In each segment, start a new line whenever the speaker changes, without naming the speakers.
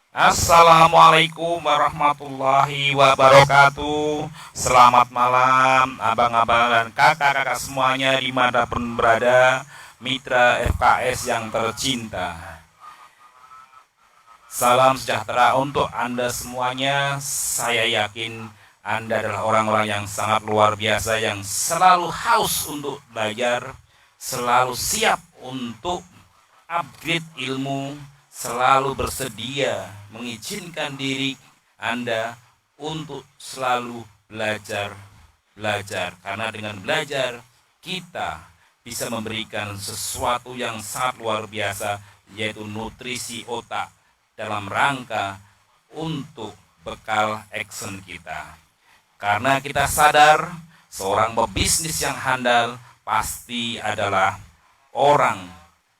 Assalamualaikum warahmatullahi wabarakatuh. Selamat malam abang-abang dan kakak-kakak semuanya dimanapun berada, mitra FKS yang tercinta. Salam sejahtera untuk Anda semuanya. Saya yakin Anda adalah orang-orang yang sangat luar biasa, yang selalu haus untuk belajar, selalu siap untuk upgrade ilmu, selalu bersedia mengizinkan diri Anda untuk selalu belajar. Karena dengan belajar kita bisa memberikan sesuatu yang sangat luar biasa, yaitu nutrisi otak dalam rangka untuk bekal action kita. Karena kita sadar seorang pebisnis yang handal pasti adalah orang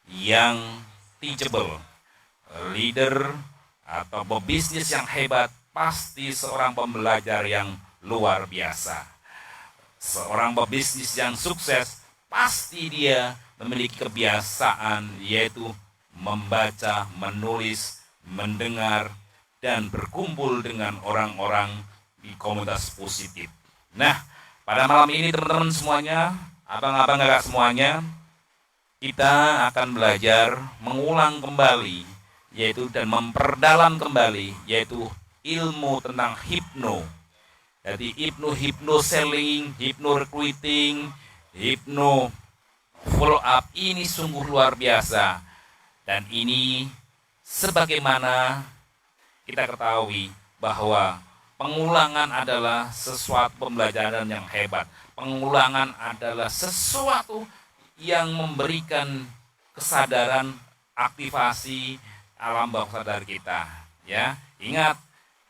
yang teachable. Leader atau pebisnis yang hebat pasti seorang pembelajar yang luar biasa. Seorang pebisnis yang sukses pasti dia memiliki kebiasaan, yaitu membaca, menulis, mendengar, dan berkumpul dengan orang-orang di komunitas positif. Nah, pada malam ini teman-teman semuanya, abang-abang kakak semuanya, kita akan belajar mengulang kembali, yaitu dan memperdalam kembali, yaitu ilmu tentang hipno. Jadi hipno selling, hipno recruiting, hipno follow up ini sungguh luar biasa. Dan ini sebagaimana kita ketahui bahwa pengulangan adalah sesuatu pembelajaran yang hebat. Pengulangan adalah sesuatu yang memberikan kesadaran, aktivasi alam bawah sadar kita. Ya, ingat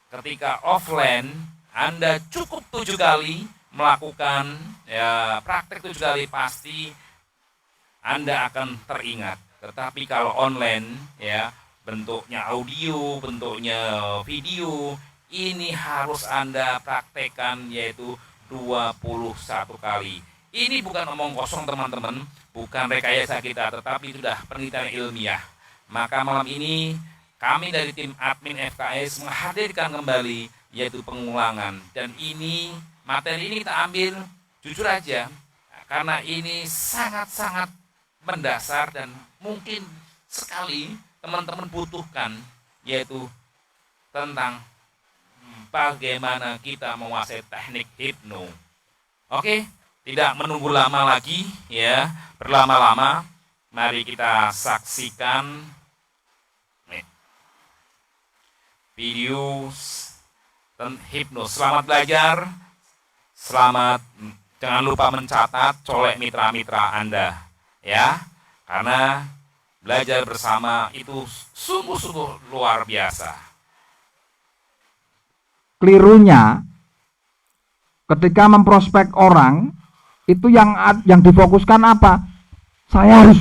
ketika offline Anda cukup 7 kali melakukan praktek 7 kali, pasti Anda akan teringat. Tetapi kalau online bentuknya audio, bentuknya video, ini harus Anda praktekkan, yaitu 21 kali. Ini bukan omong kosong teman-teman, bukan rekayasa kita, tetapi sudah penelitian ilmiah. Maka malam ini kami dari tim admin FKS menghadirkan kembali, yaitu pengulangan. Dan ini, materi ini kita ambil jujur aja, karena ini sangat-sangat mendasar dan mungkin sekali teman-teman butuhkan, yaitu tentang bagaimana kita menguasai teknik hipno. Oke, tidak menunggu lama lagi berlama-lama, mari kita saksikan video tentang hipno. Selamat belajar, jangan lupa mencatat, colek mitra-mitra Anda ya, karena belajar bersama itu sungguh-sungguh luar biasa.
Kelirunya ketika memprospek orang itu yang difokuskan apa? Saya harus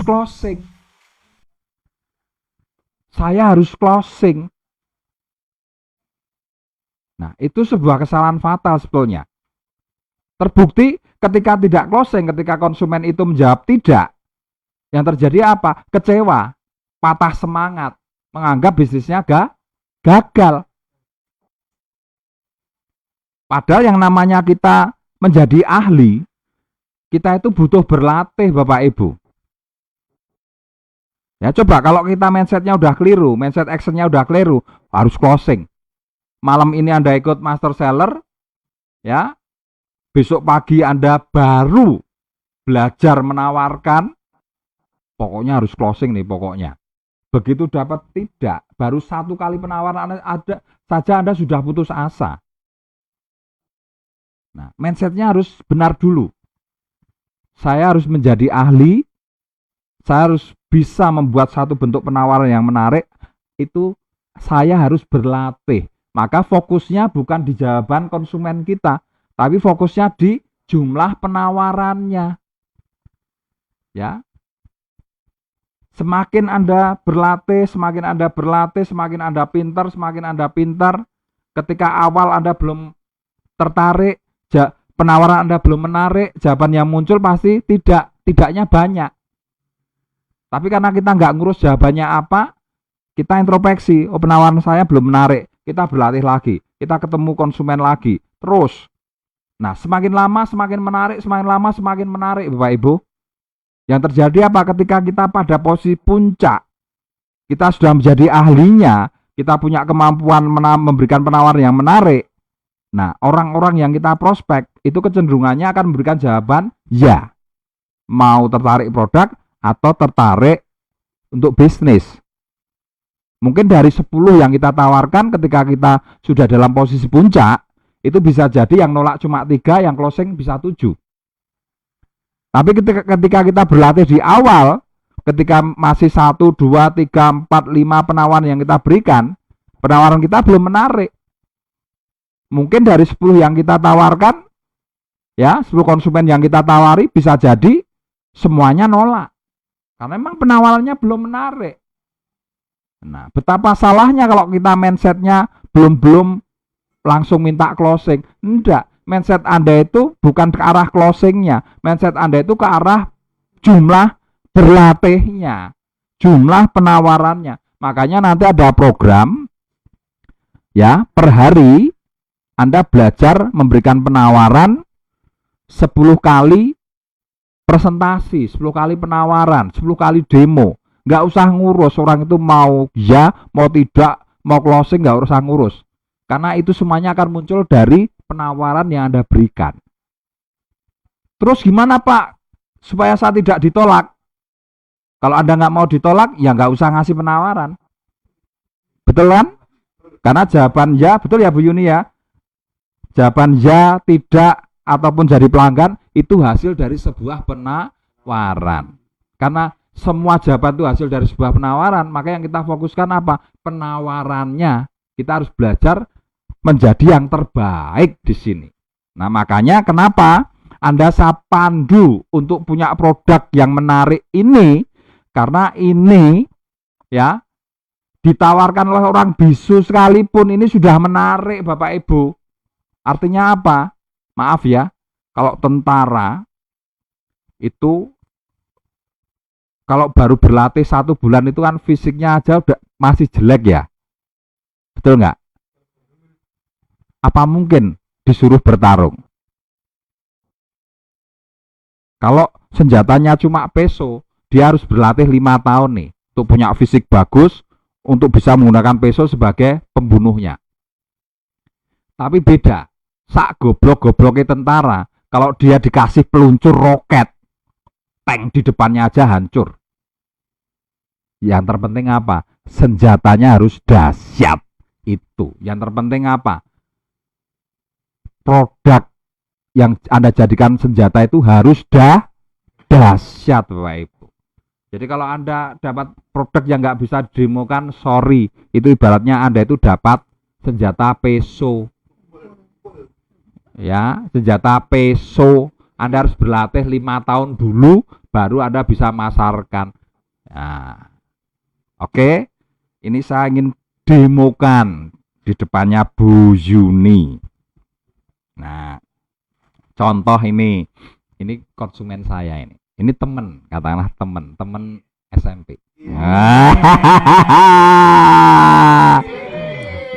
closing. Nah, itu sebuah kesalahan fatal sebetulnya. Terbukti ketika tidak closing, ketika konsumen itu menjawab tidak, yang terjadi apa? Kecewa, patah semangat, menganggap bisnisnya gagal. Padahal yang namanya kita menjadi ahli, kita itu butuh berlatih Bapak Ibu. Ya coba kalau kita mindsetnya udah keliru, mindset actionnya udah keliru, harus closing. Malam ini Anda ikut master seller, ya, besok pagi Anda baru belajar menawarkan, pokoknya harus closing nih pokoknya. Begitu dapat tidak, baru 1 kali penawaran ada saja Anda sudah putus asa. Nah, mindsetnya harus benar dulu. Saya harus menjadi ahli, saya harus bisa membuat satu bentuk penawaran yang menarik, itu saya harus berlatih. Maka fokusnya bukan di jawaban konsumen kita, tapi fokusnya di jumlah penawarannya. Ya. Semakin Anda berlatih, semakin Anda pintar. Ketika awal Anda belum tertarik, penawaran Anda belum menarik, jawaban yang muncul pasti tidaknya banyak. Tapi karena kita nggak ngurus jawabannya apa, kita introspeksi, oh penawaran saya belum menarik, kita berlatih lagi, kita ketemu konsumen lagi, terus. Nah, semakin lama semakin menarik, semakin lama semakin menarik, Bapak Ibu. Yang terjadi apa ketika kita pada posisi puncak, kita sudah menjadi ahlinya, kita punya kemampuan memberikan penawaran yang menarik. Nah, orang-orang yang kita prospek itu kecenderungannya akan memberikan jawaban ya, mau tertarik produk atau tertarik untuk bisnis. Mungkin dari 10 yang kita tawarkan ketika kita sudah dalam posisi puncak, itu bisa jadi yang nolak cuma 3, yang closing bisa 7. Tapi ketika kita berlatih di awal, ketika masih 1, 2, 3, 4, 5 penawaran yang kita berikan, penawaran kita belum menarik. Mungkin dari 10 yang kita tawarkan, ya 10 konsumen yang kita tawari bisa jadi semuanya nolak. Karena memang penawarannya belum menarik. Nah, betapa salahnya kalau kita mindsetnya belum langsung minta closing. Enggak, mindset Anda itu bukan ke arah closingnya. Mindset Anda itu ke arah jumlah berlatihnya, jumlah penawarannya. Makanya nanti ada program, ya, per hari Anda belajar memberikan penawaran 10 kali presentasi, 10 kali penawaran, 10 kali demo. Nggak usah ngurus orang itu mau ya, mau tidak, mau closing, nggak usah ngurus. Karena itu semuanya akan muncul dari penawaran yang Anda berikan. Terus gimana Pak supaya saya tidak ditolak? Kalau Anda nggak mau ditolak, ya nggak usah ngasih penawaran. Betul kan? Karena jawaban ya, betul ya Bu Yuni ya? Jawaban ya, tidak, ataupun jadi pelanggan itu hasil dari sebuah penawaran. Karena semua jawaban itu hasil dari sebuah penawaran, maka yang kita fokuskan apa? Penawarannya. Kita harus belajar menjadi yang terbaik di sini. Nah, makanya kenapa Anda saya pandu untuk punya produk yang menarik ini, karena ini ya ditawarkan oleh orang bisu sekalipun ini sudah menarik Bapak Ibu. Artinya apa? Maaf ya, kalau tentara itu kalau baru berlatih 1 bulan itu kan fisiknya aja udah masih jelek ya. Betul nggak? Apa mungkin disuruh bertarung? Kalau senjatanya cuma peso, dia harus berlatih 5 tahun nih untuk punya fisik bagus, untuk bisa menggunakan peso sebagai pembunuhnya. Tapi beda, sak goblok-gobloknya tentara, kalau dia dikasih peluncur roket, tank di depannya aja hancur. Yang terpenting apa? Senjatanya harus dahsyat. Itu. Yang terpenting apa? Produk yang Anda jadikan senjata itu harus dahsyat Bapak Ibu. Jadi kalau Anda dapat produk yang nggak bisa didemokan, sorry, itu ibaratnya Anda itu dapat senjata peso. Ya, senjata peso. Anda harus berlatih 5 tahun dulu, baru Anda bisa masarkan. Nah, oke, ini saya ingin demokan di depannya Bu Yuni. Nah, contoh ini konsumen saya ini. Ini temen, katakanlah temen SMP.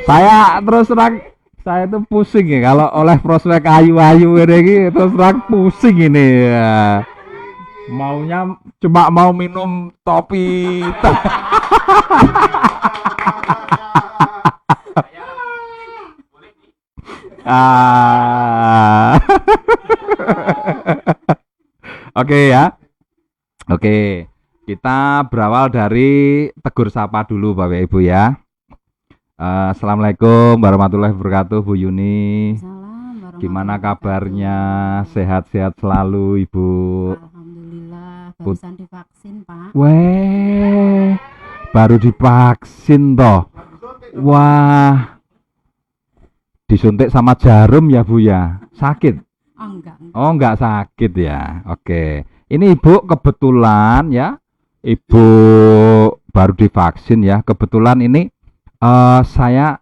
Saya terus terang, saya itu pusing ya kalau oleh prospek ayu-ayu ini terus terang pusing ini ya. Maunya cuma mau minum topi. Oke ya. Oke, kita berawal dari tegur sapa dulu Bapak Ibu ya. Assalamualaikum warahmatullahi wabarakatuh Bu Yuni. Gimana kabarnya? Sehat-sehat selalu Ibu.
Alhamdulillah, barusan divaksin Pak.
Weh, baru divaksin toh. Wah, disuntik sama jarum ya Bu ya? Sakit?
Oh enggak.
Oh enggak sakit ya. Oke. Ini Ibu kebetulan ya. Ibu baru divaksin ya. Kebetulan ini saya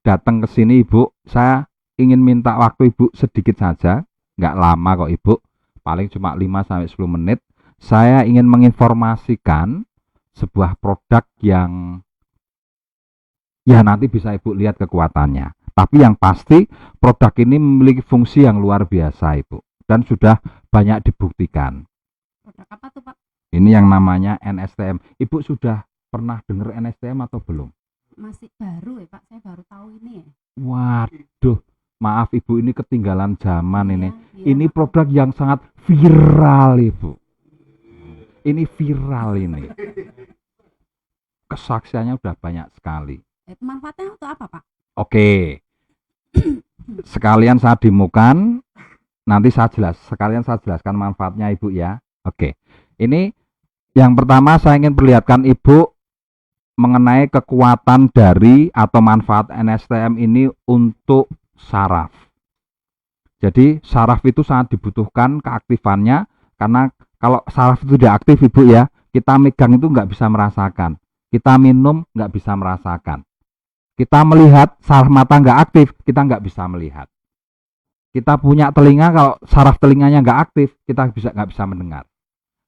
datang ke sini Ibu. Saya ingin minta waktu Ibu sedikit saja. Enggak lama kok Ibu. Paling cuma 5-10 menit. Saya ingin menginformasikan sebuah produk yang ya nanti bisa Ibu lihat kekuatannya. Tapi yang pasti produk ini memiliki fungsi yang luar biasa Ibu, dan sudah banyak dibuktikan.
Produk apa tuh Pak?
Ini yang namanya NSTM. Ibu sudah pernah dengar NSTM atau belum?
Masih baru ya Pak, saya baru tahu ini ya.
Waduh, maaf Ibu, ini ketinggalan zaman ini.
Iya,
Ini
maaf.
produk yang sangat viral Ibu. Ini viral ini. Kesaksiannya udah banyak sekali.
Itu manfaatnya untuk apa Pak?
Oke. Sekalian saya demokan, nanti sekalian saya jelaskan manfaatnya Ibu ya. Oke. Ini yang pertama saya ingin perlihatkan Ibu mengenai kekuatan dari atau manfaat NSTM ini untuk saraf. Jadi saraf itu sangat dibutuhkan keaktifannya, karena kalau saraf itu tidak aktif Ibu ya, kita megang itu nggak bisa merasakan. Kita minum nggak bisa merasakan. Kita melihat saraf mata nggak aktif, kita nggak bisa melihat. Kita punya telinga, kalau saraf telinganya nggak aktif, kita nggak bisa mendengar.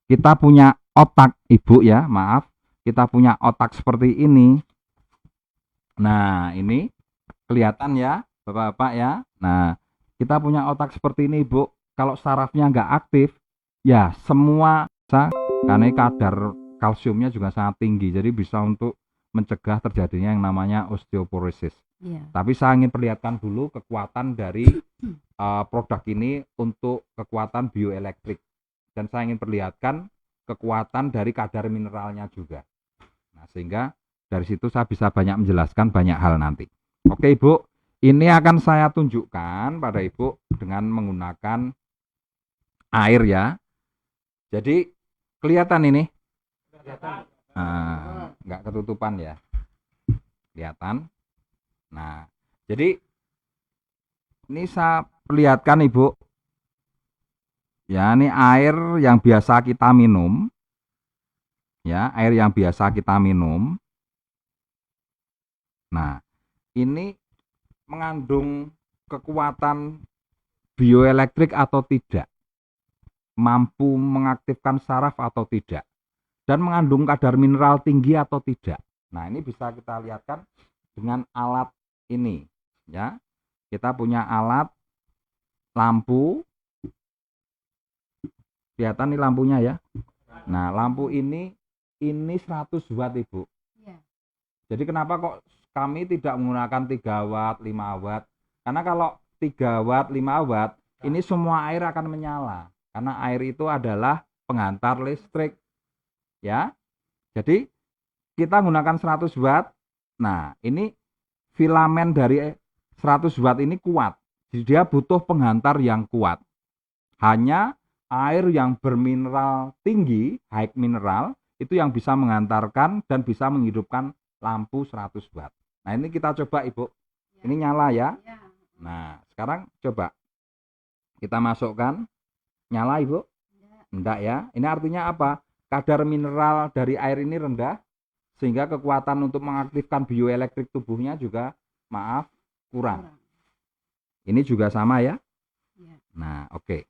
Kita punya otak Ibu ya, maaf, kita punya otak seperti ini. Nah ini kelihatan ya Bapak-bapak ya. Nah kita punya otak seperti ini Ibu. Kalau sarafnya nggak aktif, ya semua karena kadar kalsiumnya juga sangat tinggi, jadi bisa untuk mencegah terjadinya yang namanya osteoporosis.
Iya.
Tapi saya ingin perlihatkan dulu kekuatan dari produk ini untuk kekuatan bioelektrik, dan saya ingin perlihatkan kekuatan dari kadar mineralnya juga. Nah, sehingga dari situ saya bisa banyak menjelaskan banyak hal nanti. Oke Ibu, ini akan saya tunjukkan pada Ibu dengan menggunakan air ya. Jadi kelihatan ini? Nggak ketutupan ya, kelihatan. Nah, jadi ini saya perlihatkan Ibu ya, ini air yang biasa kita minum ya, air yang biasa kita minum. Nah ini mengandung kekuatan bioelektrik atau tidak, mampu mengaktifkan saraf atau tidak, dan mengandung kadar mineral tinggi atau tidak. Nah ini bisa kita lihatkan dengan alat ini ya. Kita punya alat lampu, kelihatan nih lampunya ya. Nah lampu ini 100 watt Ibu.
Iya.
Jadi kenapa kok kami tidak menggunakan 3 watt 5 watt? Karena kalau 3 watt 5 watt ini semua air akan menyala, karena air itu adalah penghantar listrik ya. Jadi kita menggunakan 100 watt. Nah ini filamen dari 100 watt ini kuat, jadi dia butuh penghantar yang kuat. Hanya air yang bermineral tinggi, high mineral, itu yang bisa menghantarkan dan bisa menghidupkan lampu 100 watt. Nah ini kita coba Ibu, ini nyala ya. Nah sekarang coba kita masukkan, nyala Ibu? Enggak ya. Ini artinya apa? Kadar mineral dari air ini rendah, sehingga kekuatan untuk mengaktifkan bioelektrik tubuhnya juga kurang. Ini juga sama ya. Nah oke.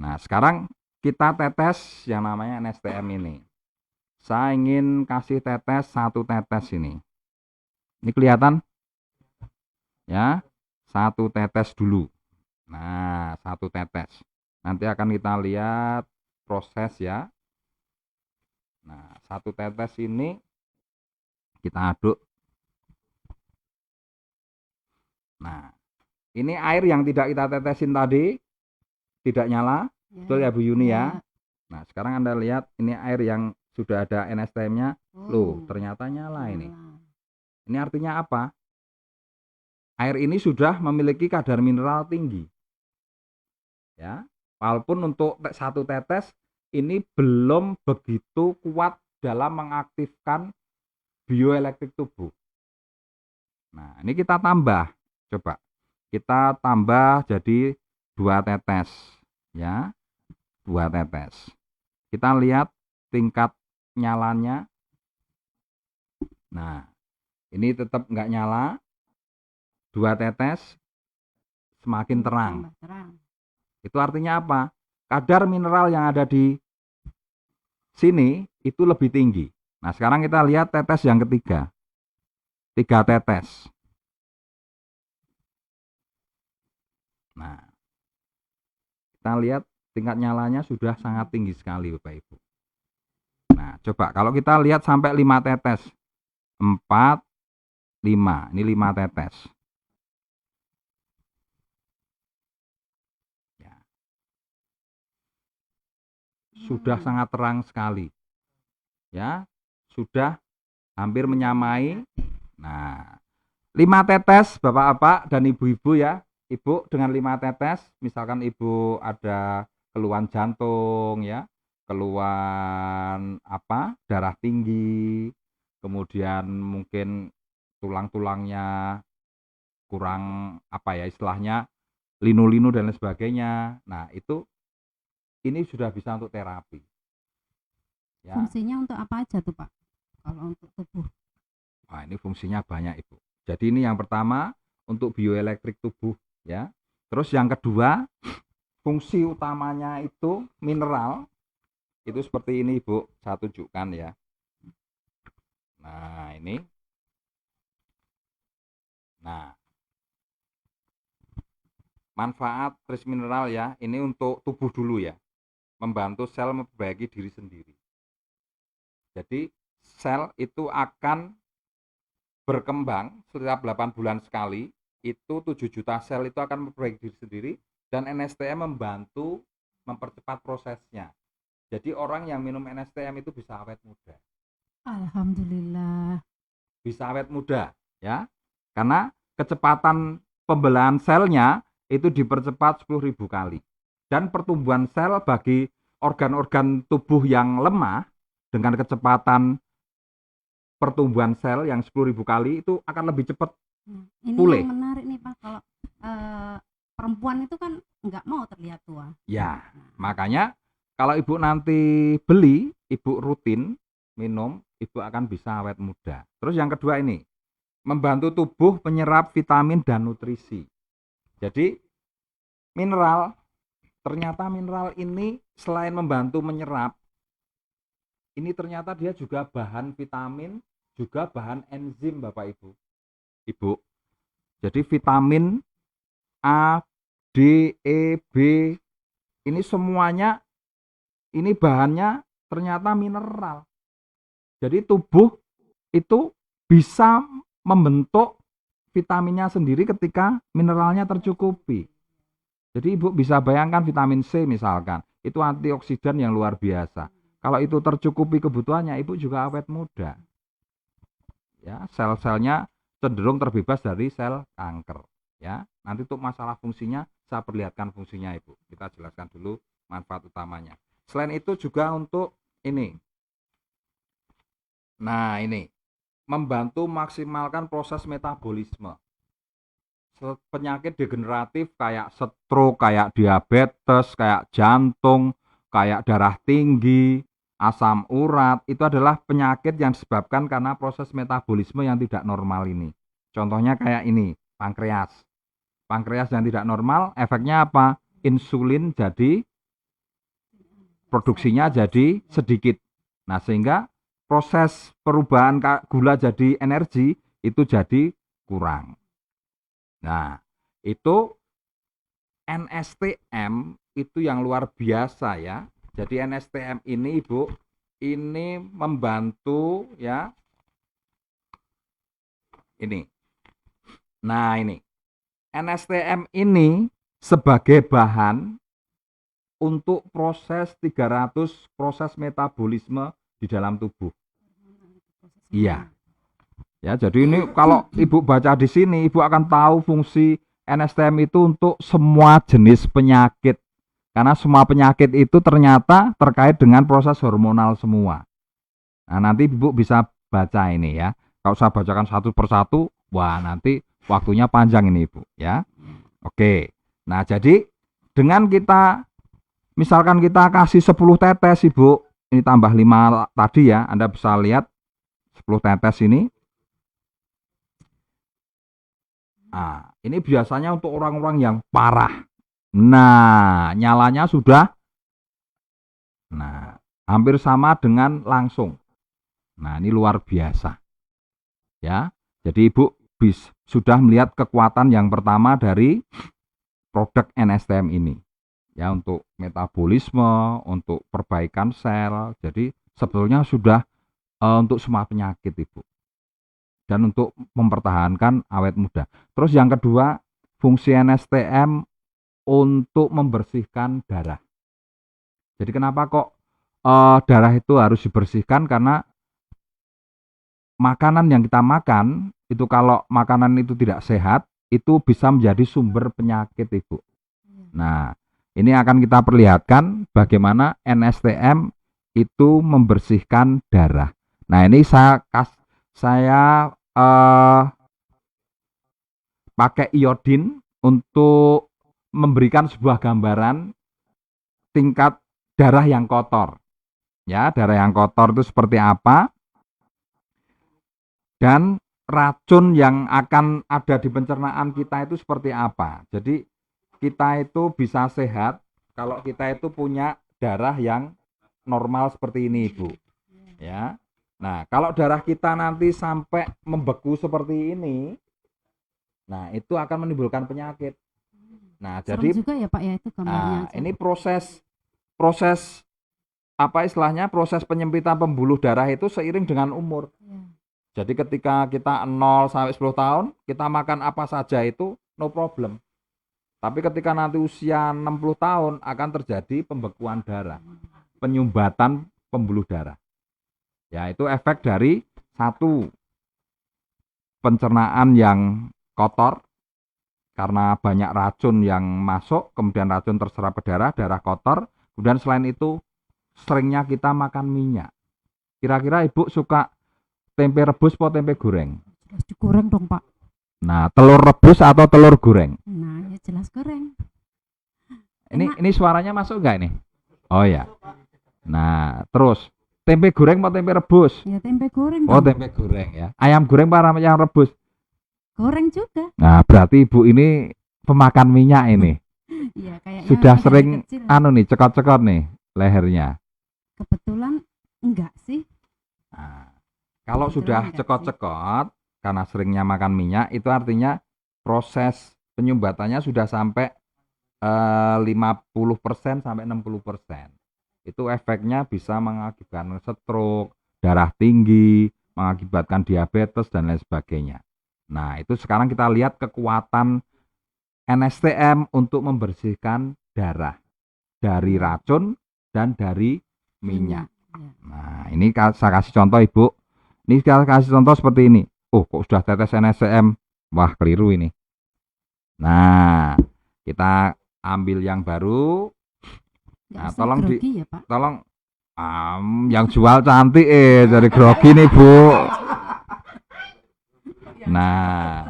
Nah sekarang kita tetes yang namanya NSTM ini. Saya ingin kasih tetes 1 tetes ini. Ini kelihatan? Ya, 1 tetes dulu. Nah 1 tetes. Nanti akan kita lihat proses ya. Nah 1 tetes ini kita aduk. Nah ini air yang tidak kita tetesin tadi, tidak nyala. Betul ya Bu Yuni ya. Nah sekarang Anda lihat ini air yang sudah ada NSTM-nya. Loh ternyata nyala ini. Ini artinya apa? Air ini sudah memiliki kadar mineral tinggi ya. Walaupun untuk 1 tetes ini belum begitu kuat dalam mengaktifkan bioelektrik tubuh. Nah ini kita tambah, coba kita tambah jadi 2 tetes ya, 2 tetes. Kita lihat tingkat nyalanya. Nah ini tetap nggak nyala. 2 tetes semakin terang. Itu artinya apa? Kadar mineral yang ada di sini itu lebih tinggi. Nah sekarang kita lihat tetes yang ketiga. 3 tetes. Nah, kita lihat tingkat nyalanya sudah sangat tinggi sekali Bapak Ibu. Nah, coba kalau kita lihat sampai 5 tetes. 4, 5. Ini 5 tetes. Ya. Sudah sangat terang sekali. Ya, sudah hampir menyamai. Nah, 5 tetes Bapak-bapak dan Ibu-ibu ya. Ibu dengan 5 tetes, misalkan Ibu ada keluhan jantung ya, keluhan darah tinggi, kemudian mungkin tulang-tulangnya kurang istilahnya linu-linu dan lain sebagainya. Nah, ini sudah bisa untuk terapi. Ya.
Fungsinya untuk apa aja tuh Pak? Kalau untuk tubuh.
Nah, ini fungsinya banyak Ibu. Jadi ini yang pertama untuk bioelektrik tubuh ya. Terus yang kedua, fungsi utamanya itu mineral. Itu seperti ini Ibu, saya tunjukkan ya. Nah, ini. Nah, manfaat tris mineral ya, ini untuk tubuh dulu ya. Membantu sel memperbaiki diri sendiri. Jadi sel itu akan berkembang setiap 8 bulan sekali, itu 7 juta sel itu akan memperbaiki diri sendiri, dan NSTM membantu mempercepat prosesnya. Jadi orang yang minum NSTM itu bisa awet muda.
Alhamdulillah.
Bisa awet muda ya, karena kecepatan pembelahan selnya itu dipercepat 10.000 kali. Dan pertumbuhan sel bagi organ-organ tubuh yang lemah dengan kecepatan pertumbuhan sel yang 10.000 kali itu akan lebih cepat
Ini
pulih.
yang menarik nih Pak, kalau perempuan itu kan nggak mau terlihat tua.
Ya, makanya kalau Ibu nanti beli, Ibu rutin minum, Ibu akan bisa awet muda. Terus yang kedua ini, membantu tubuh menyerap vitamin dan nutrisi. Jadi ternyata mineral ini selain membantu menyerap, ini ternyata dia juga bahan vitamin, juga bahan enzim Bapak Ibu. Jadi vitamin A, D, E, B, ini semuanya, ini bahannya ternyata mineral. Jadi tubuh itu bisa membentuk vitaminnya sendiri ketika mineralnya tercukupi. Jadi Ibu bisa bayangkan vitamin C misalkan, itu antioksidan yang luar biasa. Kalau itu tercukupi kebutuhannya, Ibu juga awet muda. Ya, sel-selnya cenderung terbebas dari sel kanker. Ya, nanti untuk masalah fungsinya saya perlihatkan fungsinya Ibu. Kita jelaskan dulu manfaat utamanya. Selain itu juga untuk ini. Nah, ini membantu maksimalkan proses metabolisme. Penyakit degeneratif kayak stroke, kayak diabetes, kayak jantung, kayak darah tinggi, asam urat, itu adalah penyakit yang disebabkan karena proses metabolisme yang tidak normal ini. Contohnya kayak ini, pankreas. Pankreas yang tidak normal, efeknya apa? Insulin jadi, produksinya jadi sedikit. Nah, sehingga proses perubahan gula jadi energi itu jadi kurang. Nah, itu NSTM itu yang luar biasa ya. Jadi NSTM ini Ibu, ini membantu ya. Ini. Nah, ini. NSTM ini sebagai bahan untuk proses 300 proses metabolisme di dalam tubuh. Iya. Ya, jadi ini kalau Ibu baca di sini, Ibu akan tahu fungsi NSTM itu untuk semua jenis penyakit. Karena semua penyakit itu ternyata terkait dengan proses hormonal semua. Nah, nanti Ibu bisa baca ini ya. Kalau saya bacakan satu persatu, wah nanti waktunya panjang ini Ibu ya. Oke. Nah, jadi dengan kita misalkan kita kasih 10 tetes Ibu, ini tambah 5 tadi ya, Anda bisa lihat 10 tetes ini. Nah, ini biasanya untuk orang-orang yang parah. Nah, nyalanya sudah hampir sama dengan langsung. Nah, ini luar biasa. Ya. Jadi Ibu sudah melihat kekuatan yang pertama dari produk NSTM ini. Ya, untuk metabolisme, untuk perbaikan sel. Jadi sebetulnya sudah untuk semua penyakit Ibu. Dan untuk mempertahankan awet muda. Terus yang kedua, fungsi NSTM untuk membersihkan darah. Jadi kenapa kok darah itu harus dibersihkan? Karena makanan yang kita makan itu, kalau makanan itu tidak sehat, itu bisa menjadi sumber penyakit Ibu. Nah, ini akan kita perlihatkan bagaimana NSTM itu membersihkan darah. Nah, ini saya pakai iodin untuk memberikan sebuah gambaran tingkat darah yang kotor. Ya, darah yang kotor itu seperti apa? Dan racun yang akan ada di pencernaan kita itu seperti apa. Jadi kita itu bisa sehat kalau kita itu punya darah yang normal seperti ini Ibu. Ya. Nah, kalau darah kita nanti sampai membeku seperti ini, nah itu akan menimbulkan penyakit. Nah,
Serem
jadi
juga ya Pak ya itu gambarnya.
ini proses apa istilahnya, proses penyempitan pembuluh darah itu seiring dengan umur.
Ya.
Jadi ketika kita 0 sampai 10 tahun, kita makan apa saja itu no problem. Tapi ketika nanti usia 60 tahun akan terjadi pembekuan darah, penyumbatan pembuluh darah. Ya, itu efek dari satu, pencernaan yang kotor karena banyak racun yang masuk, kemudian racun terserap ke darah, darah kotor. Kemudian selain itu seringnya kita makan minyak. Kira-kira Ibu suka tempe rebus atau tempe goreng?
Jelas digoreng dong Pak.
Nah, telur rebus atau telur goreng?
Nah, ya jelas goreng.
Ini suaranya masuk nggak ini? Oh ya. Nah, terus tempe goreng atau tempe rebus?
Ya tempe goreng
Oh,
dong.
tempe goreng ya. Ayam goreng apa ayam rebus?
Goreng juga.
Nah, berarti Ibu ini pemakan minyak ini.
Iya, kayaknya
Sudah
dari
sering
kecil.
nih cekot-cekot nih lehernya.
Kebetulan enggak sih.
Nah, kalau
Kebetulan
sudah
enggak sih.
cekot-cekot karena seringnya makan minyak, itu artinya proses penyumbatannya sudah sampai 50% sampai 60%. Itu efeknya bisa mengakibatkan stroke, darah tinggi, mengakibatkan diabetes dan lain sebagainya. Nah, itu sekarang kita lihat kekuatan NSTM untuk membersihkan darah dari racun dan dari minyak.
Ya.
Nah, ini saya kasih contoh Ibu. Ini saya kasih contoh seperti ini. Oh, kok sudah tetes NSTM? Wah, keliru ini. Nah, kita ambil yang baru.
Nggak
Nah,
usah
tolong
grogi ya Pak.
tolong yang jual cantik dari grogi nih Bu. Nah,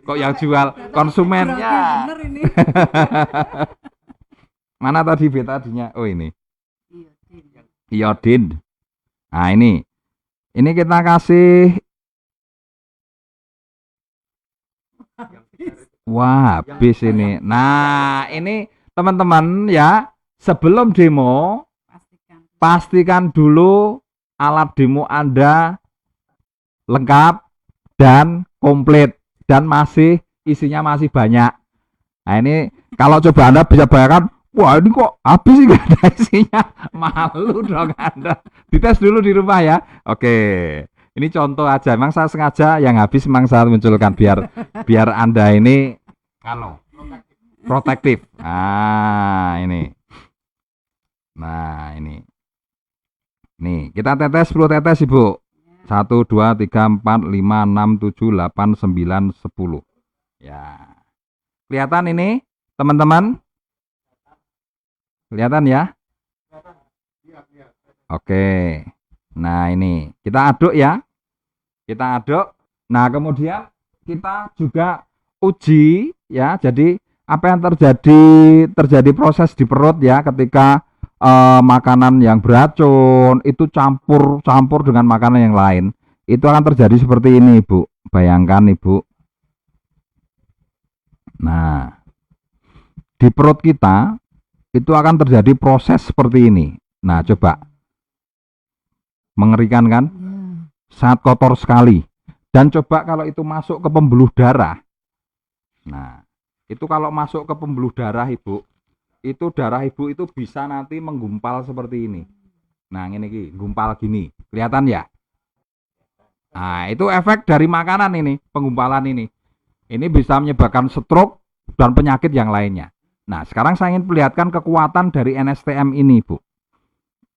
kok yang jual konsumennya?
Bener ini.
Mana tadi tadinya? Oh, ini
Iya,
iodin. Nah, ini kita kasih. Wah, habis ini. Nah, ini teman-teman ya, sebelum demo pastikan dulu alat demo Anda lengkap dan komplit dan isinya masih banyak. Nah, ini kalau coba Anda bisa bayangkan, wah ini kok habis sih, nggak ada isinya. Malu dong Anda. Dites dulu di rumah ya. Oke, ini contoh aja. Memang saya sengaja yang habis memang saya munculkan biar Anda ini protektif. Nah, ini. Nah, ini. Nih, kita tetes 10 tetes Ibu. 1, 2, 3, 4, 5, 6, 7, 8, 9, 10. Ya. Kelihatan ini, teman-teman? Kelihatan ya? Oke. Nah, ini kita aduk ya. Kita aduk. Nah, kemudian kita juga uji ya. Jadi apa yang terjadi proses di perut ya ketika makanan yang beracun itu campur dengan makanan yang lain. Itu akan terjadi seperti ini, Ibu. Bayangkan, Ibu. Nah, di perut kita itu akan terjadi proses seperti ini. Nah, coba. Mengerikan kan?
Ya.
Sangat kotor sekali. Dan coba kalau itu masuk ke pembuluh darah. Nah, itu kalau masuk ke pembuluh darah Ibu, itu darah Ibu itu bisa nanti menggumpal seperti ini. Nah, ini gumpal gini. Kelihatan ya? Nah, itu efek dari makanan ini, penggumpalan ini. Ini bisa menyebabkan stroke dan penyakit yang lainnya. Nah, sekarang saya ingin perlihatkan kekuatan dari NSTM ini, Bu.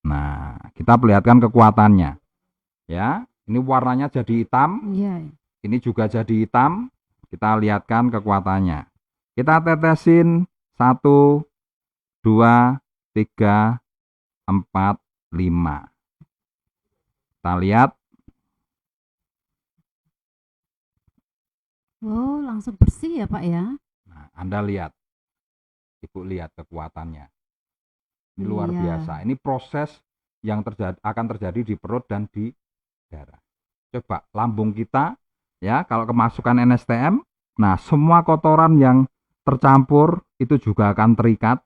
Nah, kita perlihatkan kekuatannya. Ya, ini warnanya jadi hitam,
Iya.
ini juga jadi hitam. Kita lihatkan kekuatannya. Kita tetesin 1, 2, 3, 4, 5. Kita lihat.
Oh, langsung bersih ya Pak ya?
Nah, Anda lihat. Ibu lihat kekuatannya. Ini luar
Iya.
biasa. Ini proses yang akan terjadi di perut dan di darah. Coba lambung kita, ya, kalau kemasukan NSTM, nah semua kotoran yang tercampur itu juga akan terikat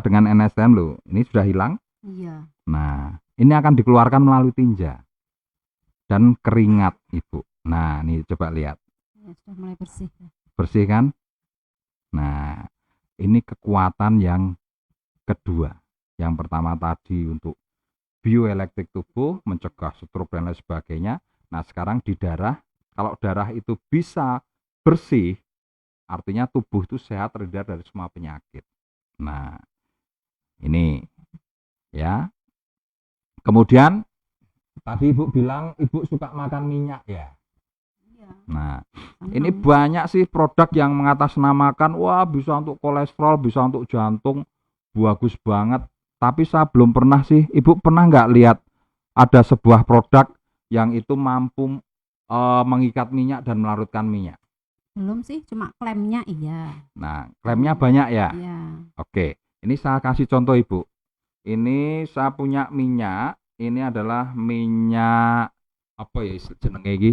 dengan NSTM loh. Ini sudah hilang.
Iya.
Nah, ini akan dikeluarkan melalui tinja dan keringat, Ibu. Nah, ini coba lihat.
Ya, sudah mulai bersih.
Bersih kan? Nah, ini kekuatan yang kedua. Yang pertama tadi untuk bioelektrik tubuh, mencegah stroke dan lain sebagainya. Nah, sekarang di darah, kalau darah itu bisa bersih, artinya tubuh itu sehat, terhindar dari semua penyakit. Nah, ini ya. Kemudian tadi Ibu bilang Ibu suka makan minyak ya.
Iya.
Nah, ini banyak sih produk yang mengatasnamakan, wah bisa untuk kolesterol, bisa untuk jantung, bagus banget. Tapi saya belum pernah sih, Ibu pernah nggak lihat ada sebuah produk yang itu mampu mengikat minyak dan melarutkan minyak?
Belum sih, cuma klaimnya iya.
Nah, klaimnya banyak ya.
Iya.
Oke, ini saya kasih contoh Ibu. Ini saya punya minyak, ini adalah minyak apa ya jenenge iki?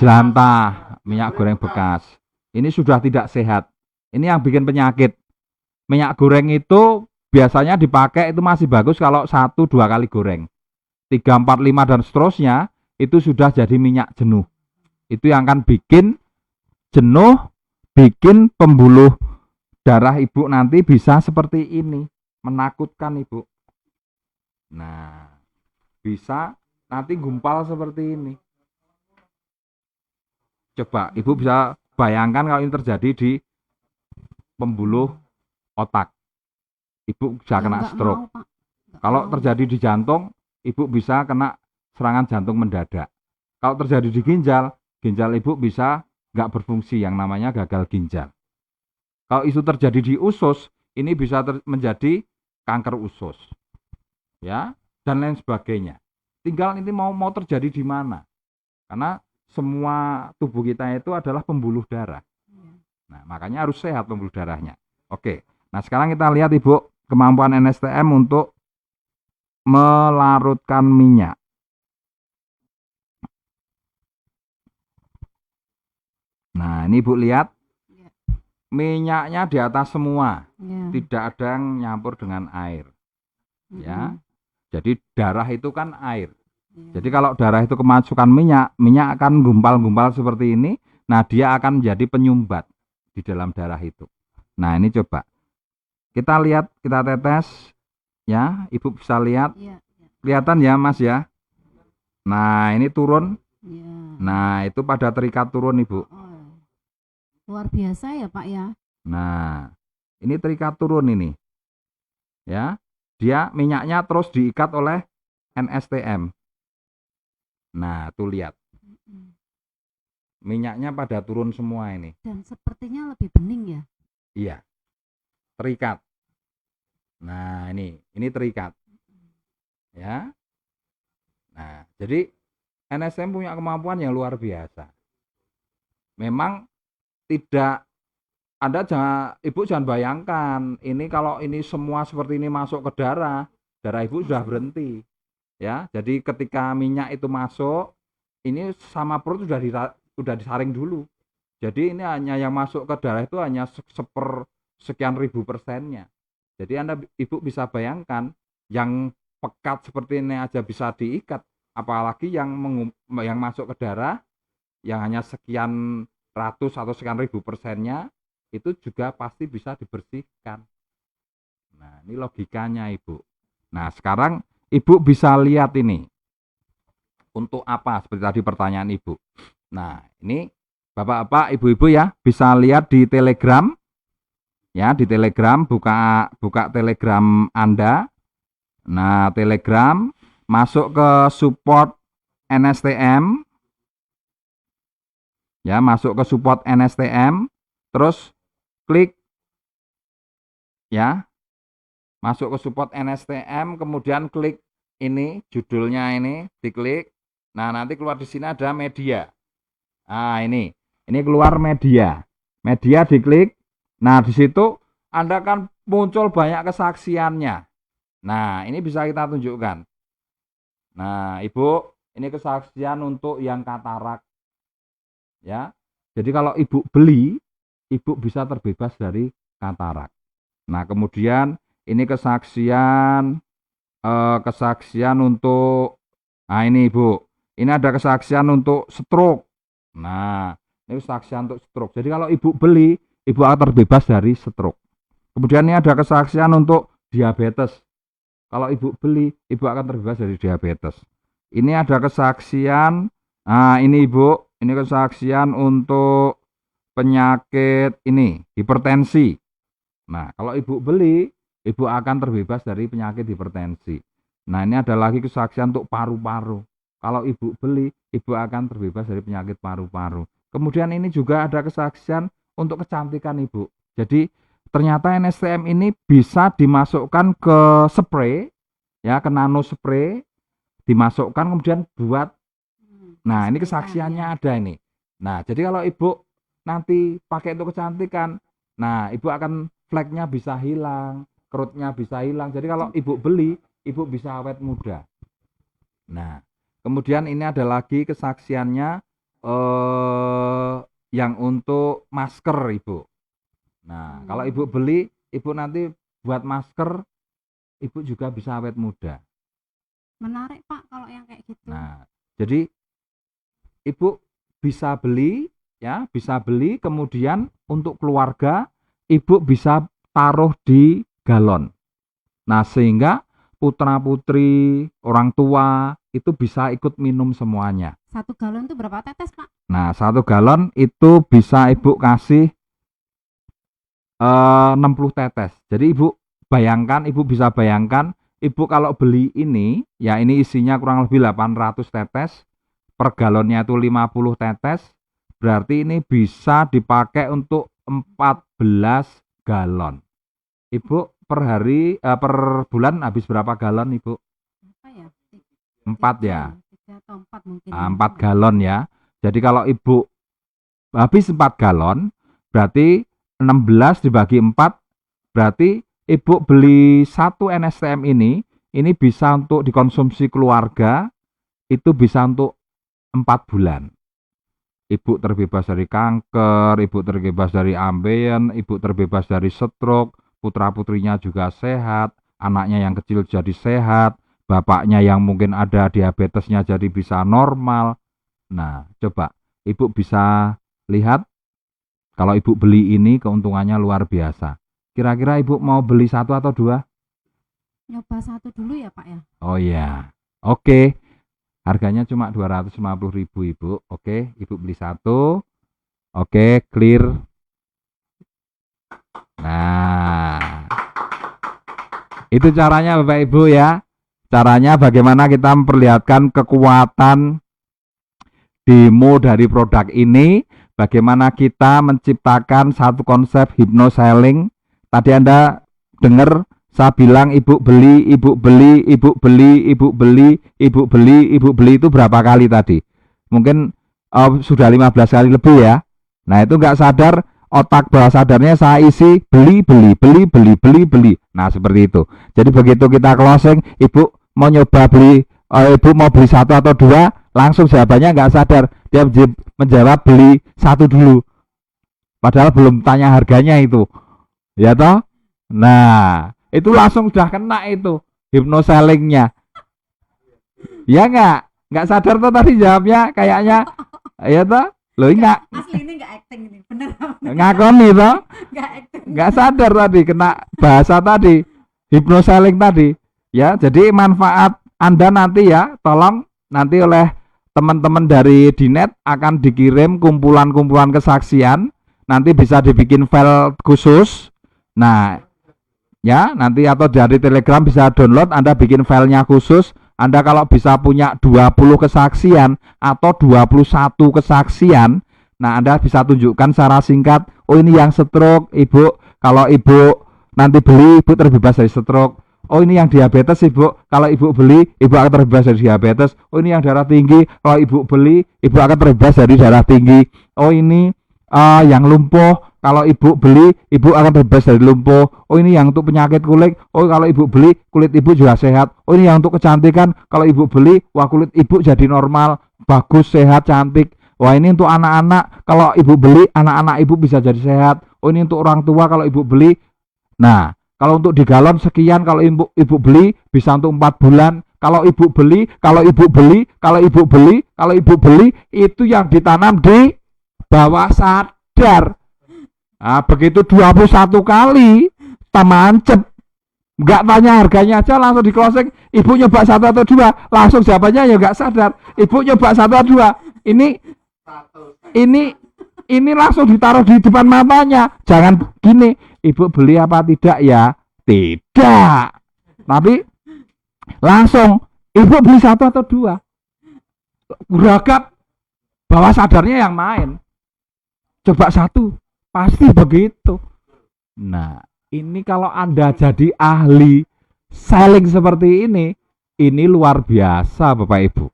Jelantah, minyak goreng bekas. Ini sudah tidak sehat. Ini yang bikin penyakit. Minyak goreng itu biasanya dipakai itu masih bagus kalau 1-2 kali goreng. 3, 4, 5 dan seterusnya itu sudah jadi minyak jenuh. Itu yang akan bikin jenuh, bikin pembuluh darah Ibu nanti bisa seperti ini. Menakutkan Ibu. Nah, bisa nanti gumpal seperti ini. Coba Ibu bisa bayangkan kalau ini terjadi di pembuluh otak. Ibu bisa
Ya,
kena
nggak
stroke.
mau, Pak. Nggak
Kalau
mau.
terjadi di jantung, Ibu bisa kena serangan jantung mendadak. Kalau terjadi di ginjal, ginjal Ibu bisa nggak berfungsi yang namanya gagal ginjal. Kalau itu terjadi di usus, ini bisa menjadi kanker usus. Ya, dan lain sebagainya. Tinggal ini mau terjadi di mana. Karena semua tubuh kita itu adalah pembuluh darah.
Iya.
Nah, makanya harus sehat pembuluh darahnya. Oke. Nah, sekarang kita lihat Ibu kemampuan NSTM untuk melarutkan minyak. Nah, ini Ibu lihat
Iya.
minyaknya di atas semua,
Iya.
tidak ada yang nyampur dengan air. Ya.
Mm-mm.
Jadi darah itu kan air.
Iya.
Jadi kalau darah itu kemasukan minyak, minyak akan gumpal-gumpal seperti ini. Nah, dia akan menjadi penyumbat di dalam darah itu. Nah, ini coba. Kita lihat, kita tetes. Ya, Ibu bisa lihat.
Iya. Iya.
Kelihatan ya, Mas ya. Nah, ini turun.
Iya.
Nah, itu pada terikat turun, Ibu.
Oh, luar biasa ya Pak ya.
Nah, ini terikat turun ini. Ya. Dia minyaknya terus diikat oleh NSTM. Nah, tuh lihat.
Mm-mm.
Minyaknya pada turun semua ini.
Dan sepertinya lebih bening ya.
Iya. Terikat. Nah, ini terikat. Ya. Nah, jadi NSTM punya kemampuan yang luar biasa. Memang tidak Ibu jangan bayangkan ini kalau ini semua seperti ini masuk ke darah Ibu sudah berhenti. Ya, jadi ketika minyak itu masuk, ini sama perut sudah disaring dulu. Jadi ini hanya yang masuk ke darah itu hanya sekian ribu persennya. Jadi Ibu bisa bayangkan yang pekat seperti ini aja bisa diikat. apalagi yang masuk ke darah yang hanya sekian ratus atau sekian ribu persennya itu juga pasti bisa dibersihkan. Nah, ini logikanya Ibu. Nah, sekarang Ibu bisa lihat ini. Untuk apa? Seperti tadi pertanyaan Ibu. Nah, ini Bapak-bapak, Ibu-ibu ya, bisa lihat di Telegram. Ya, di Telegram, buka Telegram Anda. Nah, Telegram, masuk ke support NSTM. Ya, masuk ke support NSTM, terus klik ya. Masuk ke support NSTM, kemudian klik ini, judulnya ini, diklik. Nah, nanti keluar di sini ada media. Nah, ini keluar media. Media diklik. Nah, di situ Anda akan muncul banyak kesaksiannya. Nah, ini bisa kita tunjukkan. Nah, Ibu, ini kesaksian untuk yang katarak. Ya. Jadi kalau Ibu beli, Ibu bisa terbebas dari katarak. Nah, kemudian ini kesaksian untuk ini Ibu. Ini ada kesaksian untuk stroke. Nah, ini kesaksian untuk stroke. Jadi kalau Ibu beli, Ibu akan terbebas dari stroke. Kemudian ini ada kesaksian untuk diabetes. Kalau Ibu beli, Ibu akan terbebas dari diabetes. Ini ada kesaksian, nah ini Ibu, ini kesaksian untuk penyakit ini, hipertensi. Nah, kalau Ibu beli, Ibu akan terbebas dari penyakit hipertensi. Nah, ini ada lagi kesaksian untuk paru-paru. Kalau Ibu beli, Ibu akan terbebas dari penyakit paru-paru. Kemudian ini juga ada kesaksian untuk kecantikan Ibu. Jadi ternyata NSTM ini bisa dimasukkan ke spray, ya, ke nano spray, dimasukkan kemudian buat. Nah, ini kesaksiannya ada ini. Nah, jadi kalau Ibu nanti pakai untuk kecantikan, nah, Ibu akan fleknya bisa hilang, kerutnya bisa hilang. Jadi kalau Ibu beli, Ibu bisa awet muda. Nah, kemudian ini ada lagi kesaksiannya yang untuk masker Ibu. Nah, kalau Ibu beli, Ibu nanti buat masker, Ibu juga bisa awet muda.
Menarik Pak kalau yang kayak gitu.
Nah, jadi Ibu bisa beli, ya, bisa beli. Kemudian untuk keluarga, Ibu bisa taruh di galon. Nah, sehingga putra-putri, orang tua itu bisa ikut minum semuanya.
1 galon itu berapa tetes Pak?
Nah, 1 galon itu bisa Ibu kasih 60 tetes. Jadi Ibu bayangkan, Ibu bisa bayangkan, Ibu kalau beli ini, ya ini isinya kurang lebih 800 tetes, per galonnya itu 50 tetes, berarti ini bisa dipakai untuk 14 galon. Ibu per hari, per bulan habis berapa galon Ibu?
Apa ya?
4 ya?
3 atau 4 mungkin.
4 galon ya. Jadi kalau Ibu habis 4 galon, berarti 16 dibagi 4, berarti Ibu beli 1 NSTM ini bisa untuk dikonsumsi keluarga, itu bisa untuk 4 bulan. Ibu terbebas dari kanker, Ibu terbebas dari ambeien, Ibu terbebas dari stroke, putra-putrinya juga sehat, anaknya yang kecil jadi sehat, bapaknya yang mungkin ada diabetesnya jadi bisa normal. Nah, coba Ibu bisa lihat, kalau Ibu beli ini keuntungannya luar biasa. Kira-kira Ibu mau beli 1 atau 2?
Nyoba 1 dulu ya Pak ya.
Oh iya. Oke. Harganya cuma 250.000 Ibu. Oke, Ibu beli 1. Oke, clear. Nah, itu caranya Bapak Ibu ya. Caranya bagaimana kita memperlihatkan kekuatan demo dari produk ini, bagaimana kita menciptakan satu konsep hypnoselling. Tadi Anda dengar saya bilang Ibu beli, Ibu beli, Ibu beli, Ibu beli, Ibu beli, Ibu beli itu berapa kali tadi? Mungkin sudah 15 kali lebih ya. Nah, itu nggak sadar, otak bawah sadarnya saya isi beli, beli, beli, beli, beli, beli. Nah, seperti itu. Jadi begitu kita closing, Ibu mau nyoba beli, Ibu mau beli 1 atau 2, langsung jawabannya nggak sadar. Dia menjawab beli 1 dulu. Padahal belum tanya harganya itu. Ya toh? Nah, itu langsung udah kena itu hypnosellingnya. Ya nggak? Nggak sadar tuh tadi jawabnya kayaknya. Ya toh? Loh enggak
Asli ini nggak acting ini, bener.
ngakoni toh?
Nggak acting.
Nggak sadar tadi kena bahasa tadi, hypnoselling tadi. Ya, jadi manfaat Anda nanti ya, tolong nanti oleh teman-teman dari Dinet akan dikirim kumpulan-kumpulan kesaksian, nanti bisa dibikin file khusus. Nah, ya nanti atau dari Telegram bisa download, Anda bikin filenya khusus. Anda kalau bisa punya 20 kesaksian atau 21 kesaksian, nah Anda bisa tunjukkan secara singkat, oh ini yang stroke, Ibu, kalau Ibu nanti beli, Ibu terbebas dari stroke. Oh ini yang diabetes, Ibu, kalau Ibu beli, Ibu akan terbebas dari diabetes. Oh ini yang darah tinggi, kalau Ibu beli, Ibu akan terbebas dari darah tinggi. Oh ini yang lumpuh, kalau Ibu beli, Ibu akan terbebas dari lumpuh. Oh ini yang untuk penyakit kulit, oh kalau Ibu beli, kulit Ibu juga sehat. Oh ini yang untuk kecantikan, kalau Ibu beli, wah kulit Ibu jadi normal, bagus, sehat, cantik. Wah ini untuk anak-anak, kalau Ibu beli, anak-anak Ibu bisa jadi sehat. Oh ini untuk orang tua, kalau Ibu beli. Nah, kalau untuk di galon sekian, kalau Ibu beli bisa untuk 4 bulan. Kalau Ibu beli, kalau Ibu beli, kalau Ibu beli, kalau Ibu beli, itu yang ditanam di bawah sadar. Nah, begitu 21 kali tamancep, nggak tanya harganya aja langsung di closing. Ibu nyoba 1 atau 2, langsung jawabannya ya nggak sadar. Ibu nyoba 1 atau 2, ini langsung ditaruh di depan matanya. Jangan gini, Ibu beli apa tidak ya? Tidak, tapi langsung Ibu beli 1 atau 2, geragap bawah sadarnya yang main. Coba 1, pasti begitu. Nah, ini kalau Anda jadi ahli selling seperti ini luar biasa Bapak Ibu.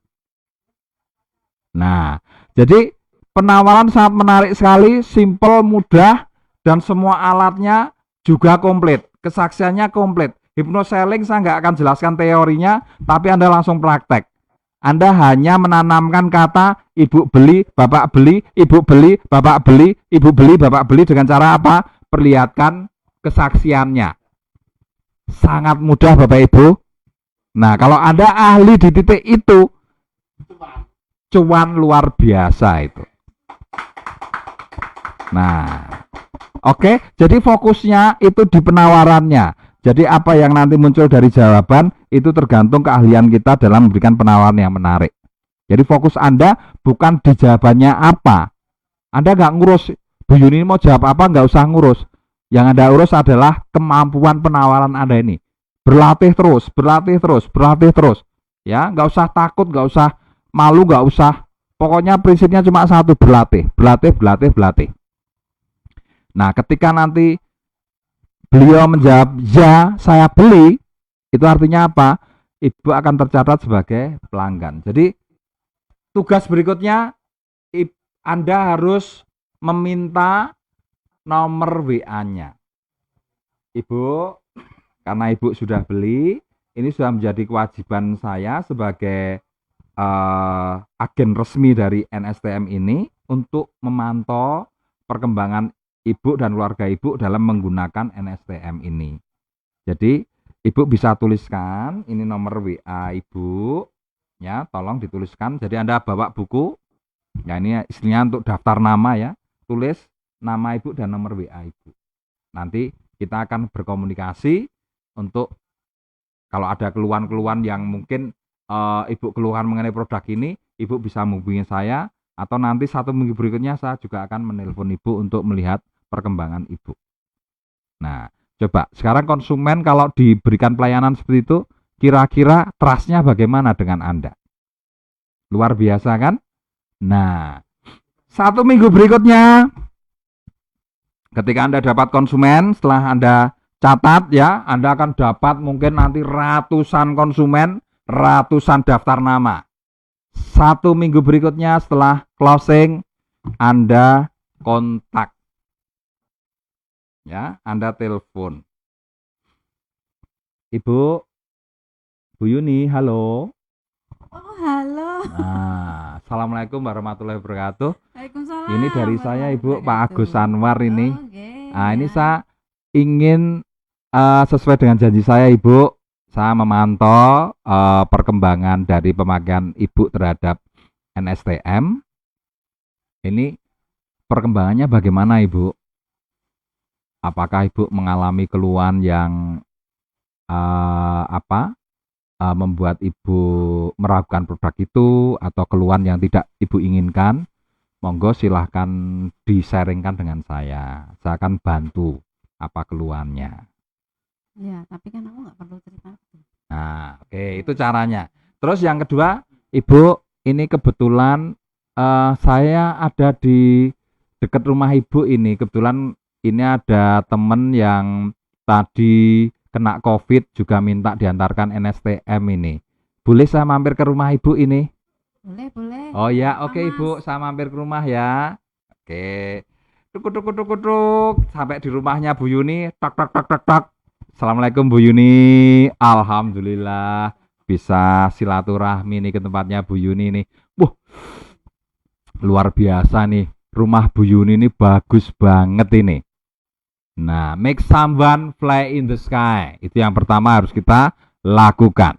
Nah, jadi penawaran sangat menarik sekali, simple, mudah, dan semua alatnya juga komplit, kesaksiannya komplit. Hypnoselling saya nggak akan jelaskan teorinya, tapi Anda langsung praktek. Anda hanya menanamkan kata Ibu beli, Bapak beli, Ibu beli, Bapak beli, Ibu beli, Bapak beli dengan cara apa? Perlihatkan kesaksiannya. Sangat mudah Bapak Ibu. Nah, kalau Anda ahli di titik itu, cuan luar biasa itu. Nah, oke, jadi fokusnya itu di penawarannya. Jadi apa yang nanti muncul dari jawaban itu tergantung keahlian kita dalam memberikan penawaran yang menarik. Jadi fokus Anda bukan di jawabannya apa. Anda nggak ngurus Bu Yuni mau jawab apa, nggak usah ngurus. Yang Anda urus adalah kemampuan penawaran Anda ini. Berlatih terus, berlatih terus, berlatih terus. Ya, nggak usah takut, nggak usah malu, nggak usah. Pokoknya prinsipnya cuma satu, berlatih, berlatih, berlatih, berlatih. Nah, ketika nanti beliau menjawab ya saya beli, itu artinya apa? Ibu akan tercatat sebagai pelanggan. Jadi tugas berikutnya Anda harus meminta nomor WA-nya. Ibu, karena Ibu sudah beli, ini sudah menjadi kewajiban saya sebagai agen resmi dari NSTM ini untuk memantau perkembangan Ibu dan keluarga Ibu dalam menggunakan NSTM ini. Jadi Ibu bisa tuliskan ini nomor WA Ibu, ya, tolong dituliskan. Jadi Anda bawa buku, ya ini istilahnya untuk daftar nama ya, tulis nama Ibu dan nomor WA Ibu. Nanti kita akan berkomunikasi untuk kalau ada keluhan-keluhan yang mungkin Ibu keluhan mengenai produk ini, Ibu bisa menghubungi saya, atau nanti 1 minggu berikutnya saya juga akan menelpon Ibu untuk melihat perkembangan Ibu. Nah, coba sekarang konsumen kalau diberikan pelayanan seperti itu, kira-kira trust-nya bagaimana dengan Anda? Luar biasa kan? Nah, 1 minggu berikutnya, ketika Anda dapat konsumen, setelah Anda catat ya, Anda akan dapat mungkin nanti ratusan konsumen, ratusan daftar nama. 1 minggu berikutnya setelah closing, Anda kontak. Ya, Anda telepon. Ibu, Bu Yuni, halo.
Oh, halo.
Nah, assalamualaikum warahmatullahi wabarakatuh.
Waalaikumsalam.
Ini dari saya Ibu, Pak
warahmatullahi
Agus Anwar ini.
wabarakatuh. Oke,
Nah, ini
ya.
saya ingin sesuai dengan janji saya Ibu, saya memantau perkembangan dari pemakaian Ibu terhadap NSTM. Ini perkembangannya bagaimana Ibu? Apakah Ibu mengalami keluhan yang membuat Ibu meragukan produk itu atau keluhan yang tidak Ibu inginkan? Monggo silahkan di-sharingkan dengan saya. Saya akan bantu apa keluhannya.
Ya, tapi kan aku nggak perlu cerita itu.
Nah, oke, itu caranya. Terus yang kedua, Ibu, ini kebetulan saya ada di dekat rumah Ibu ini. Kebetulan ini ada temen yang tadi kena COVID juga minta diantarkan NSTM ini. Boleh saya mampir ke rumah Ibu ini?
Boleh, boleh.
Oh ya,
Apa,
oke
Mas?
Ibu, saya mampir ke rumah ya. Oke. Tuk tuk tuk tuk tuk. Sampai di rumahnya Bu Yuni. Tak tak tak tak tak. Assalamualaikum Bu Yuni. Alhamdulillah bisa silaturahmi nih ke tempatnya Bu Yuni nih. Wah, luar biasa nih. Rumah Bu Yuni ini bagus banget ini. Nah, make someone fly in the sky. Itu yang pertama harus kita lakukan.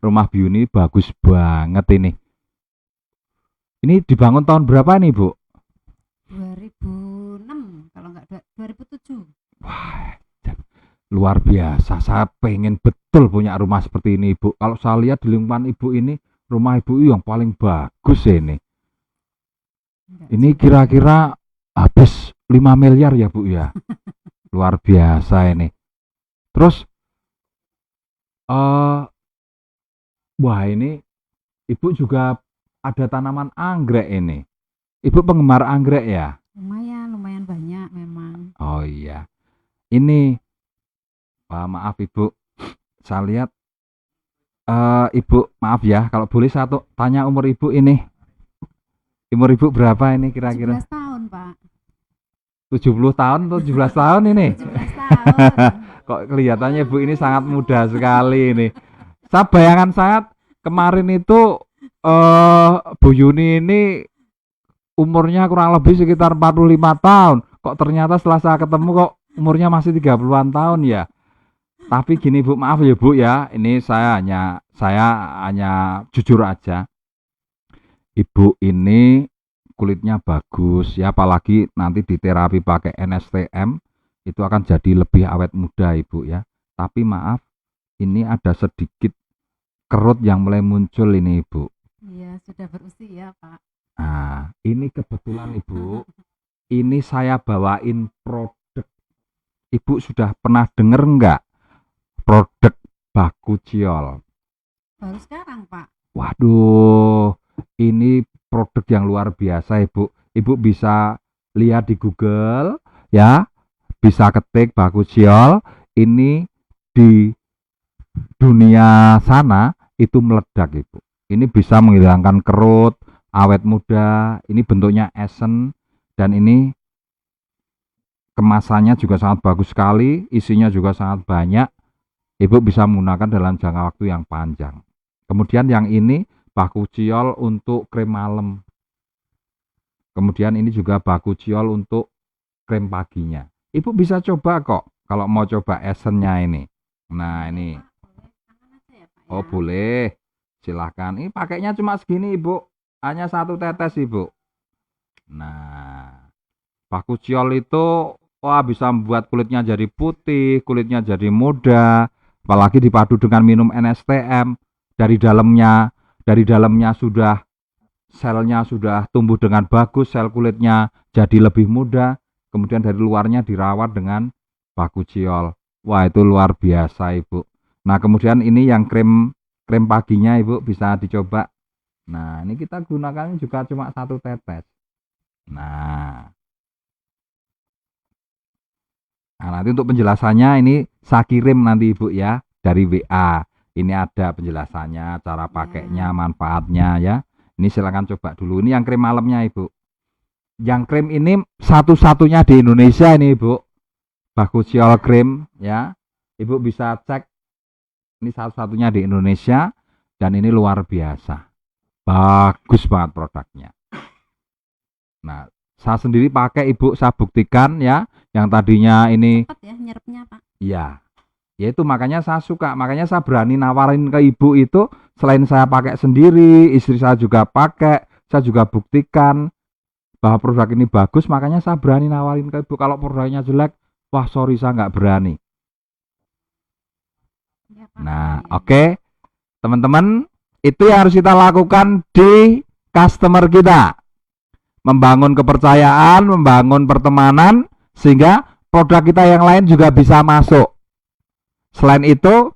Rumah Bu Yuni bagus banget ini. Ini dibangun tahun berapa nih, Bu?
2006 kalau nggak 2007.
Wah, luar biasa. Saya pengen betul punya rumah seperti ini, Ibu. Kalau saya lihat di lingkungan Ibu ini, rumah Ibu yang paling bagus ini. Ini kira-kira habis 5 miliar ya, Bu ya. Luar biasa ini. Terus wah, ini Ibu juga ada tanaman anggrek ini. Ibu penggemar anggrek ya?
Lumayan banyak memang.
Oh iya. Ini maaf Ibu. Saya lihat Ibu, maaf ya, kalau boleh saya tanya umur Ibu ini. Umur Ibu berapa ini kira-kira?
17 tahun, Pak.
70 tahun atau 17 tahun ini?
17 tahun.
Kok kelihatannya Ibu ini sangat muda sekali ini. Bayangan saya kemarin itu Bu Yuni ini umurnya kurang lebih sekitar 45 tahun. Kok ternyata setelah saya ketemu kok umurnya masih 30-an tahun ya. Tapi gini Bu, maaf ya Bu ya. Ini saya hanya jujur aja. Ibu ini kulitnya bagus ya, apalagi nanti di terapi pakai NSTM itu akan jadi lebih awet muda Ibu ya. Tapi maaf, ini ada sedikit kerut yang mulai muncul ini Ibu.
Iya, sudah berusia, Pak.
Nah, ini kebetulan Ibu, ini saya bawain produk. Ibu sudah pernah dengar enggak produk Baku Ciol?
Baru sekarang, Pak.
Waduh, ini produk yang luar biasa Ibu. Ibu bisa lihat di Google ya, bisa ketik Baku Ciol. Ini di dunia sana itu meledak Ibu. Ini bisa menghilangkan kerut, awet muda. Ini bentuknya esen dan ini kemasannya juga sangat bagus sekali, isinya juga sangat banyak. Ibu bisa menggunakan dalam jangka waktu yang panjang. Kemudian yang ini Baku Ciol untuk krim malam. Kemudian ini juga Baku Ciol untuk krim paginya. Ibu bisa coba kok kalau mau coba esennya ini. Nah, ini. Oh, boleh. Silahkan. Ini pakainya cuma segini Ibu. Hanya 1 tetes Ibu. Nah, Baku Ciol itu bisa membuat kulitnya jadi putih, kulitnya jadi muda. Apalagi dipadu dengan minum NSTM. Dari dalamnya sudah selnya sudah tumbuh dengan bagus, sel kulitnya jadi lebih muda. Kemudian dari luarnya dirawat dengan Baku Ciol. Wah, itu luar biasa Ibu. Nah, kemudian ini yang krim paginya Ibu bisa dicoba. Nah, ini kita gunakan juga cuma 1 tetes. Nah, nanti untuk penjelasannya ini saya kirim nanti Ibu ya dari WA. Ini ada penjelasannya, cara pakainya, manfaatnya ya. Ini silakan coba dulu. Ini yang krim malamnya Ibu. Yang krim ini satu-satunya di Indonesia ini Ibu. Baku Ciol krim ya. Ibu bisa cek. Ini satu-satunya di Indonesia dan ini luar biasa. Bagus banget produknya. Nah, saya sendiri pakai Ibu, saya buktikan ya. Yang tadinya ini
Cepat ya nyerapnya, Pak.
iya. Yaitu makanya saya suka, makanya saya berani nawarin ke ibu itu, selain saya pakai sendiri, istri saya juga pakai, saya juga buktikan bahwa produk ini bagus, makanya saya berani nawarin ke ibu. Kalau produknya jelek, wah sorry saya nggak berani.
Ya, Pak.
Nah,
Iya.
oke, teman-teman, itu yang harus kita lakukan di customer kita. Membangun kepercayaan, membangun pertemanan, sehingga produk kita yang lain juga bisa masuk. Selain itu,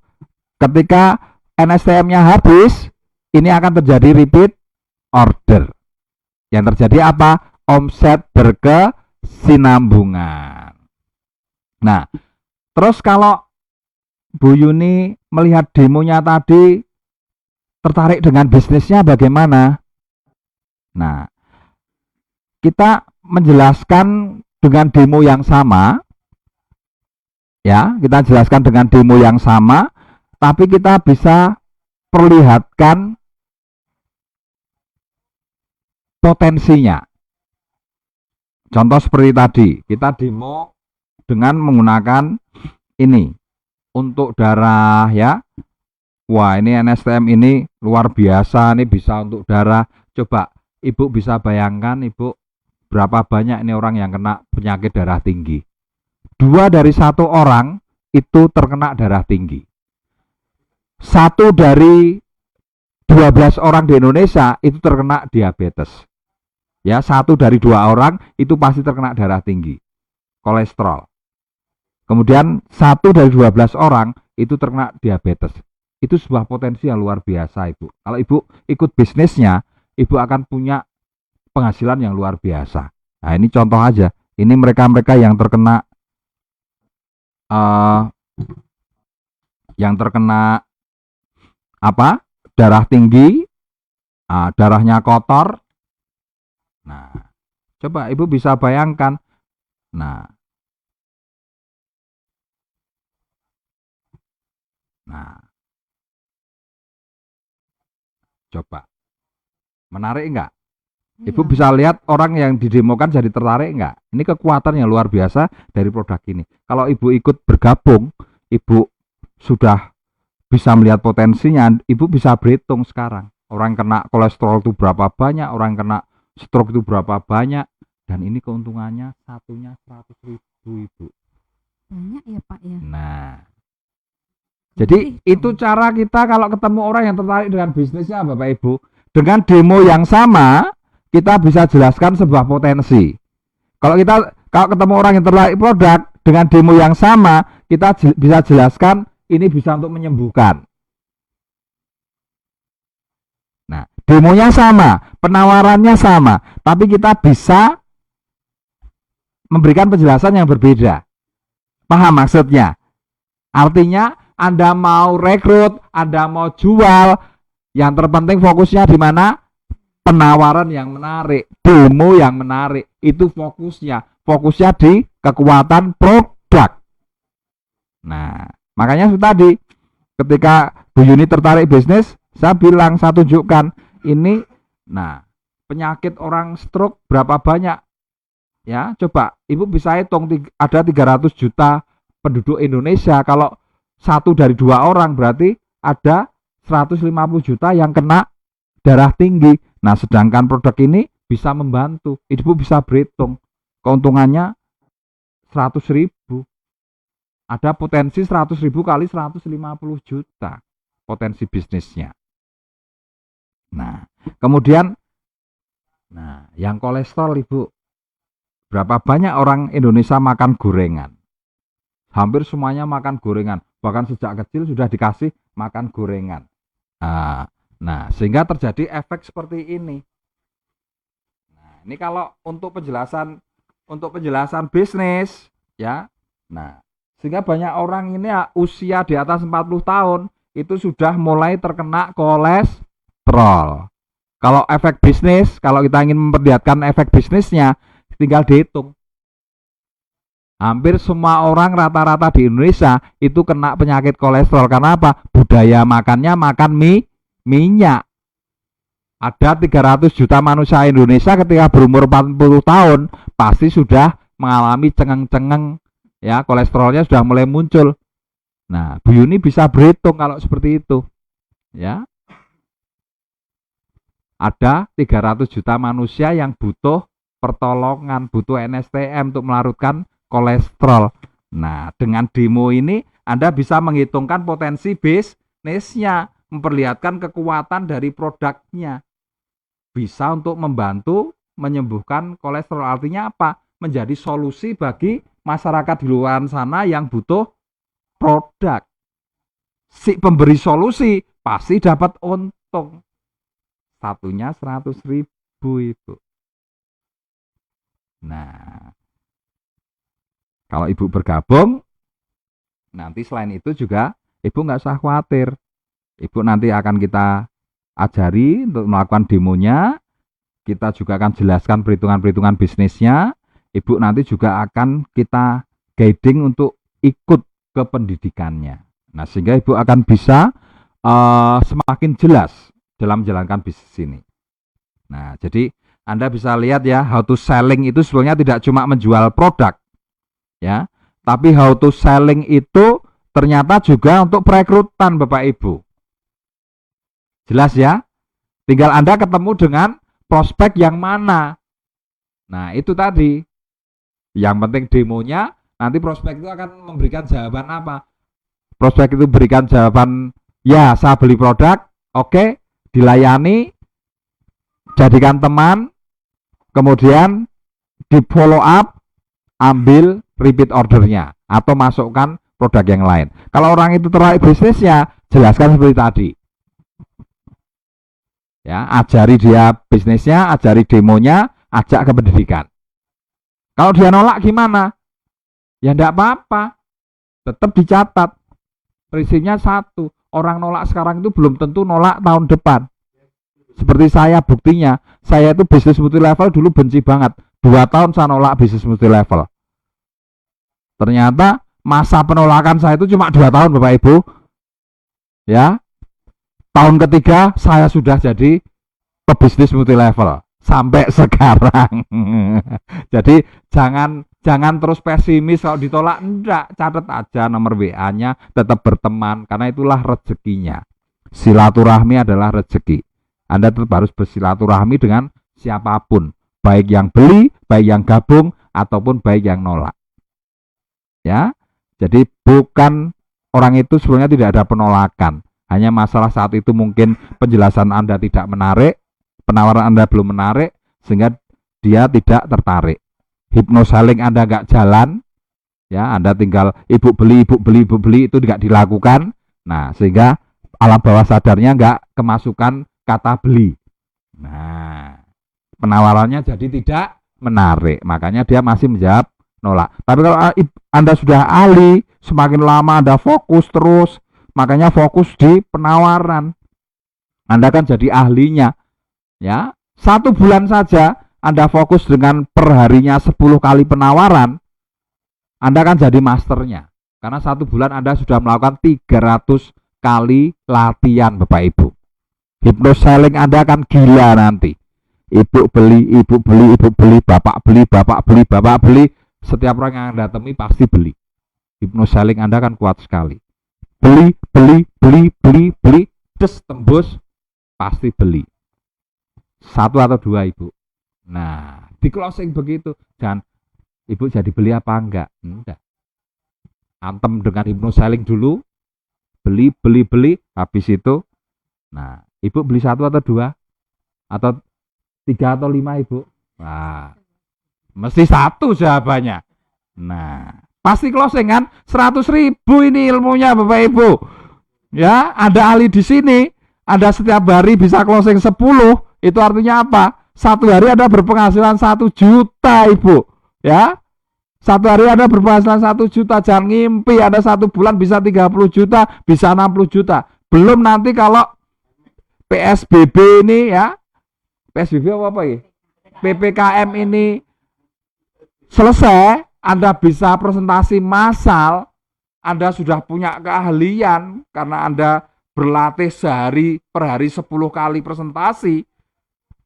ketika NSTM-nya habis, ini akan terjadi repeat order. Yang terjadi apa? Omset berkesinambungan. Nah, terus kalau Bu Yuni melihat demonya tadi, tertarik dengan bisnisnya bagaimana? Nah, kita menjelaskan dengan demo yang sama, ya, kita jelaskan dengan demo yang sama, tapi kita bisa perlihatkan potensinya. Contoh seperti tadi, kita demo dengan menggunakan ini untuk darah, ya. Wah, ini NSTM ini luar biasa, ini bisa untuk darah. Coba ibu bisa bayangkan, ibu, berapa banyak ini orang yang kena penyakit darah tinggi. 2 dari 1 orang itu terkena darah tinggi. 1 dari 12 orang di Indonesia itu terkena diabetes. Ya, 1 dari 2 orang itu pasti terkena darah tinggi, kolesterol. Kemudian 1 dari 12 orang itu terkena diabetes. Itu sebuah potensi yang luar biasa, ibu. Kalau ibu ikut bisnisnya, ibu akan punya penghasilan yang luar biasa. Nah, ini contoh aja. Ini mereka-mereka yang terkena apa? Darah tinggi, darahnya kotor. Nah, coba ibu bisa bayangkan. Nah, coba. Menarik enggak? Ibu
Iya.
bisa lihat orang yang didemokan jadi tertarik enggak? Ini kekuatan yang luar biasa dari produk ini. Kalau ibu ikut bergabung, ibu sudah bisa melihat potensinya, ibu bisa berhitung sekarang. Orang kena kolesterol itu berapa banyak, orang kena stroke itu berapa banyak, dan ini keuntungannya satunya 100.000, ibu.
Banyak ya, Pak ya.
Nah, jadi itu cara kita kalau ketemu orang yang tertarik dengan bisnisnya, Bapak Ibu. Dengan demo yang sama, kita bisa jelaskan sebuah potensi. Kalau ketemu orang yang tertarik produk dengan demo yang sama, kita bisa jelaskan ini bisa untuk menyembuhkan. Nah, demonya sama, penawarannya sama, tapi kita bisa memberikan penjelasan yang berbeda. Paham maksudnya? Artinya Anda mau rekrut, Anda mau jual, yang terpenting fokusnya di mana? Penawaran yang menarik, demo yang menarik, itu fokusnya. Fokusnya di kekuatan produk. Nah, makanya tadi ketika Bu Yuni tertarik bisnis, saya bilang, saya tunjukkan ini. Nah, penyakit orang stroke berapa banyak? Ya, coba ibu bisa hitung, ada 300 juta penduduk Indonesia. Kalau 1 dari 2 orang berarti ada 150 juta yang kena darah tinggi. Nah, sedangkan produk ini bisa membantu. Ibu bisa berhitung keuntungannya 100.000. Ada potensi 100.000 kali 150 juta potensi bisnisnya. Nah, kemudian yang kolesterol, ibu, berapa banyak orang Indonesia makan gorengan? Hampir semuanya makan gorengan. Bahkan sejak kecil sudah dikasih makan gorengan. Nah, sehingga terjadi efek seperti ini. Nah, ini kalau untuk penjelasan bisnis, ya. Nah, sehingga banyak orang ini usia di atas 40 tahun itu sudah mulai terkena kolesterol. Kalau efek bisnis, kalau kita ingin memperlihatkan efek bisnisnya, tinggal dihitung. Hampir semua orang rata-rata di Indonesia itu kena penyakit kolesterol. Karena apa? Budaya makannya makan minyak. Ada 300 juta manusia Indonesia ketika berumur 40 tahun pasti sudah mengalami cengeng-cengeng, ya, kolesterolnya sudah mulai muncul. Nah, Bu Yuni bisa berhitung kalau seperti itu. Ya. Ada 300 juta manusia yang butuh pertolongan, butuh NSTM untuk melarutkan kolesterol. Nah, dengan demo ini Anda bisa menghitungkan potensi bisnisnya, memperlihatkan kekuatan dari produknya. Bisa untuk membantu menyembuhkan kolesterol. Artinya apa? Menjadi solusi bagi masyarakat di luar sana yang butuh produk. Si pemberi solusi pasti dapat untung. Satunya 100.000 Ibu. Nah, kalau Ibu bergabung, nanti selain itu juga Ibu nggak usah khawatir. Ibu nanti akan kita ajari untuk melakukan demonya. Kita juga akan jelaskan perhitungan-perhitungan bisnisnya. Ibu nanti juga akan kita guiding untuk ikut ke pendidikannya. Nah, sehingga Ibu akan bisa semakin jelas dalam menjalankan bisnis ini. Nah, jadi Anda bisa lihat ya, how to selling itu sebenarnya tidak cuma menjual produk, ya, tapi how to selling itu ternyata juga untuk perekrutan Bapak Ibu. Jelas ya? Tinggal Anda ketemu dengan prospek yang mana. Nah, itu tadi. Yang penting demonya, nanti prospek itu akan memberikan jawaban apa? Prospek itu berikan jawaban, ya saya beli produk, oke, dilayani, jadikan teman, kemudian di follow up, ambil repeat ordernya atau masukkan produk yang lain. Kalau orang itu tertarik bisnisnya, jelaskan seperti tadi. Ya, ajari dia bisnisnya, ajari demonya, ajak ke pendidikan. Kalau dia nolak gimana? Ya enggak apa-apa. Tetap dicatat. Prinsipnya satu, orang nolak sekarang itu belum tentu nolak tahun depan. Seperti saya, buktinya, saya itu bisnis multi level dulu benci banget. 2 tahun saya nolak bisnis multi level. Ternyata masa penolakan saya itu cuma 2 tahun Bapak Ibu. Ya, tahun ketiga saya sudah jadi pebisnis multi level sampai sekarang. Jadi jangan terus pesimis kalau ditolak, enggak, catat aja nomor WA-nya, tetap berteman karena itulah rezekinya. Silaturahmi adalah rezeki. Anda tetap harus bersilaturahmi dengan siapapun, baik yang beli, baik yang gabung ataupun baik yang nolak. Ya. Jadi bukan orang itu sebenarnya tidak ada penolakan. Hanya masalah saat itu mungkin penjelasan Anda tidak menarik, penawaran Anda belum menarik, sehingga dia tidak tertarik. Hypnoselling Anda nggak jalan, ya Anda tinggal ibu beli itu tidak dilakukan. Nah, sehingga alam bawah sadarnya nggak kemasukan kata beli. Nah, penawarannya jadi tidak menarik, makanya dia masih menjawab nolak. Tapi kalau Anda sudah ahli, semakin lama Anda fokus terus, makanya fokus di penawaran. Anda kan jadi ahlinya. Ya, 1 bulan saja Anda fokus dengan perharinya 10 kali penawaran, Anda kan jadi masternya. Karena 1 bulan Anda sudah melakukan 300 kali latihan Bapak Ibu. Hypnoselling Anda akan gila nanti. Ibu beli, bapak beli. Setiap orang yang Anda temui pasti beli. Hypnoselling Anda kan kuat sekali. Beli, terus tembus, pasti beli. 1 atau 2 Ibu. Nah, di closing begitu. Dan Ibu jadi beli apa enggak? Enggak. Antem dengan hypnoselling dulu. Beli. Habis itu, nah, Ibu beli 1 atau 2? Atau 3 atau 5 Ibu? Nah, mesti 1 jawabannya. Nah, pasti closing kan? 100.000 ini ilmunya Bapak Ibu. Ya, ada ahli di sini. Anda setiap hari bisa closing 10. Itu artinya apa? 1 hari Anda berpenghasilan 1 juta Ibu. Ya, 1 hari Anda berpenghasilan 1 juta. Jangan ngimpi Anda 1 bulan bisa 30 juta, bisa 60 juta. Belum nanti kalau PSBB ini ya, PSBB apa ya? PPKM ini selesai, Anda bisa presentasi massal, Anda sudah punya keahlian karena Anda berlatih sehari per hari 10 kali presentasi.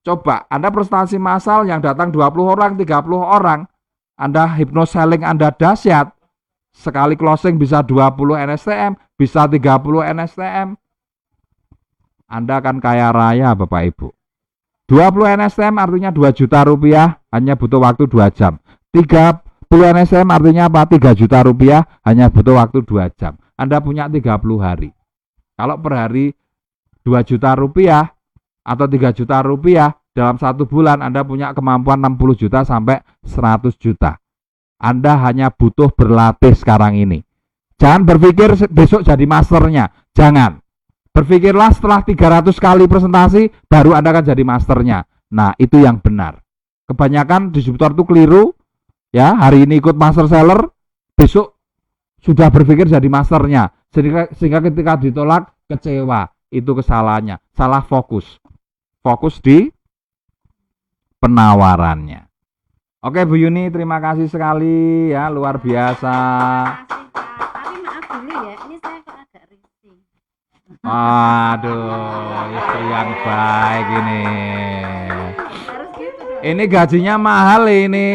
Coba Anda presentasi massal yang datang 20 orang, 30 orang, Anda hypnoselling Anda dahsyat, Sekali closing bisa 20 NSTM, bisa 30 NSTM. Anda akan kaya raya Bapak Ibu. 20 NSTM artinya 2 juta rupiah, hanya butuh waktu 2 jam. 30 NSTM artinya apa? 3 juta rupiah, hanya butuh waktu 2 jam. Anda punya 30 hari. Kalau per hari 2 juta rupiah atau 3 juta rupiah, dalam 1 bulan Anda punya kemampuan 60 juta sampai 100 juta. Anda hanya butuh berlatih sekarang ini. Jangan berpikir besok jadi masternya. Jangan. Berpikirlah setelah 300 kali presentasi, baru Anda akan jadi masternya. Nah, itu yang benar. Kebanyakan distributor itu keliru. Ya, hari ini ikut master seller, besok sudah berpikir jadi masternya. Sehingga ketika ditolak, kecewa. Itu kesalahannya. Salah fokus. Fokus di penawarannya. Oke Bu Yuni, terima kasih sekali ya, luar biasa.
Terima kasih, Pak. Tapi maaf dulu ya, ini saya kok agak risih.
Waduh, istri yang baik ini.
Harus gitu dong.
Ini gajinya mahal ini,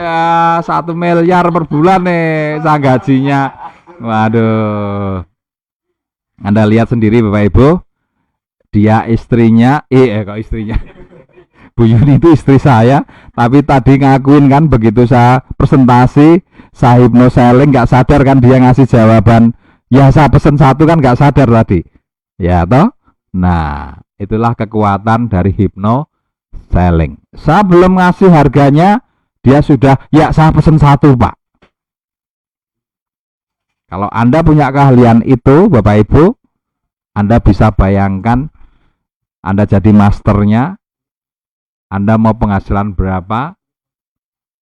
ya, 1 miliar per bulan nih sang gajinya. Waduh. Anda lihat sendiri Bapak Ibu, dia istrinya, kok istrinya. Bu Yuni itu istri saya, tapi tadi ngakuin kan begitu saya presentasi, saya hypnoselling nggak sadar kan dia ngasih jawaban, ya saya pesen 1 kan nggak sadar tadi, ya toh. Nah, itulah kekuatan dari hypnoselling. Saya belum ngasih harganya, dia sudah, ya saya pesen 1 Pak. Kalau Anda punya keahlian itu Bapak Ibu, Anda bisa bayangkan Anda jadi masternya, Anda mau penghasilan berapa,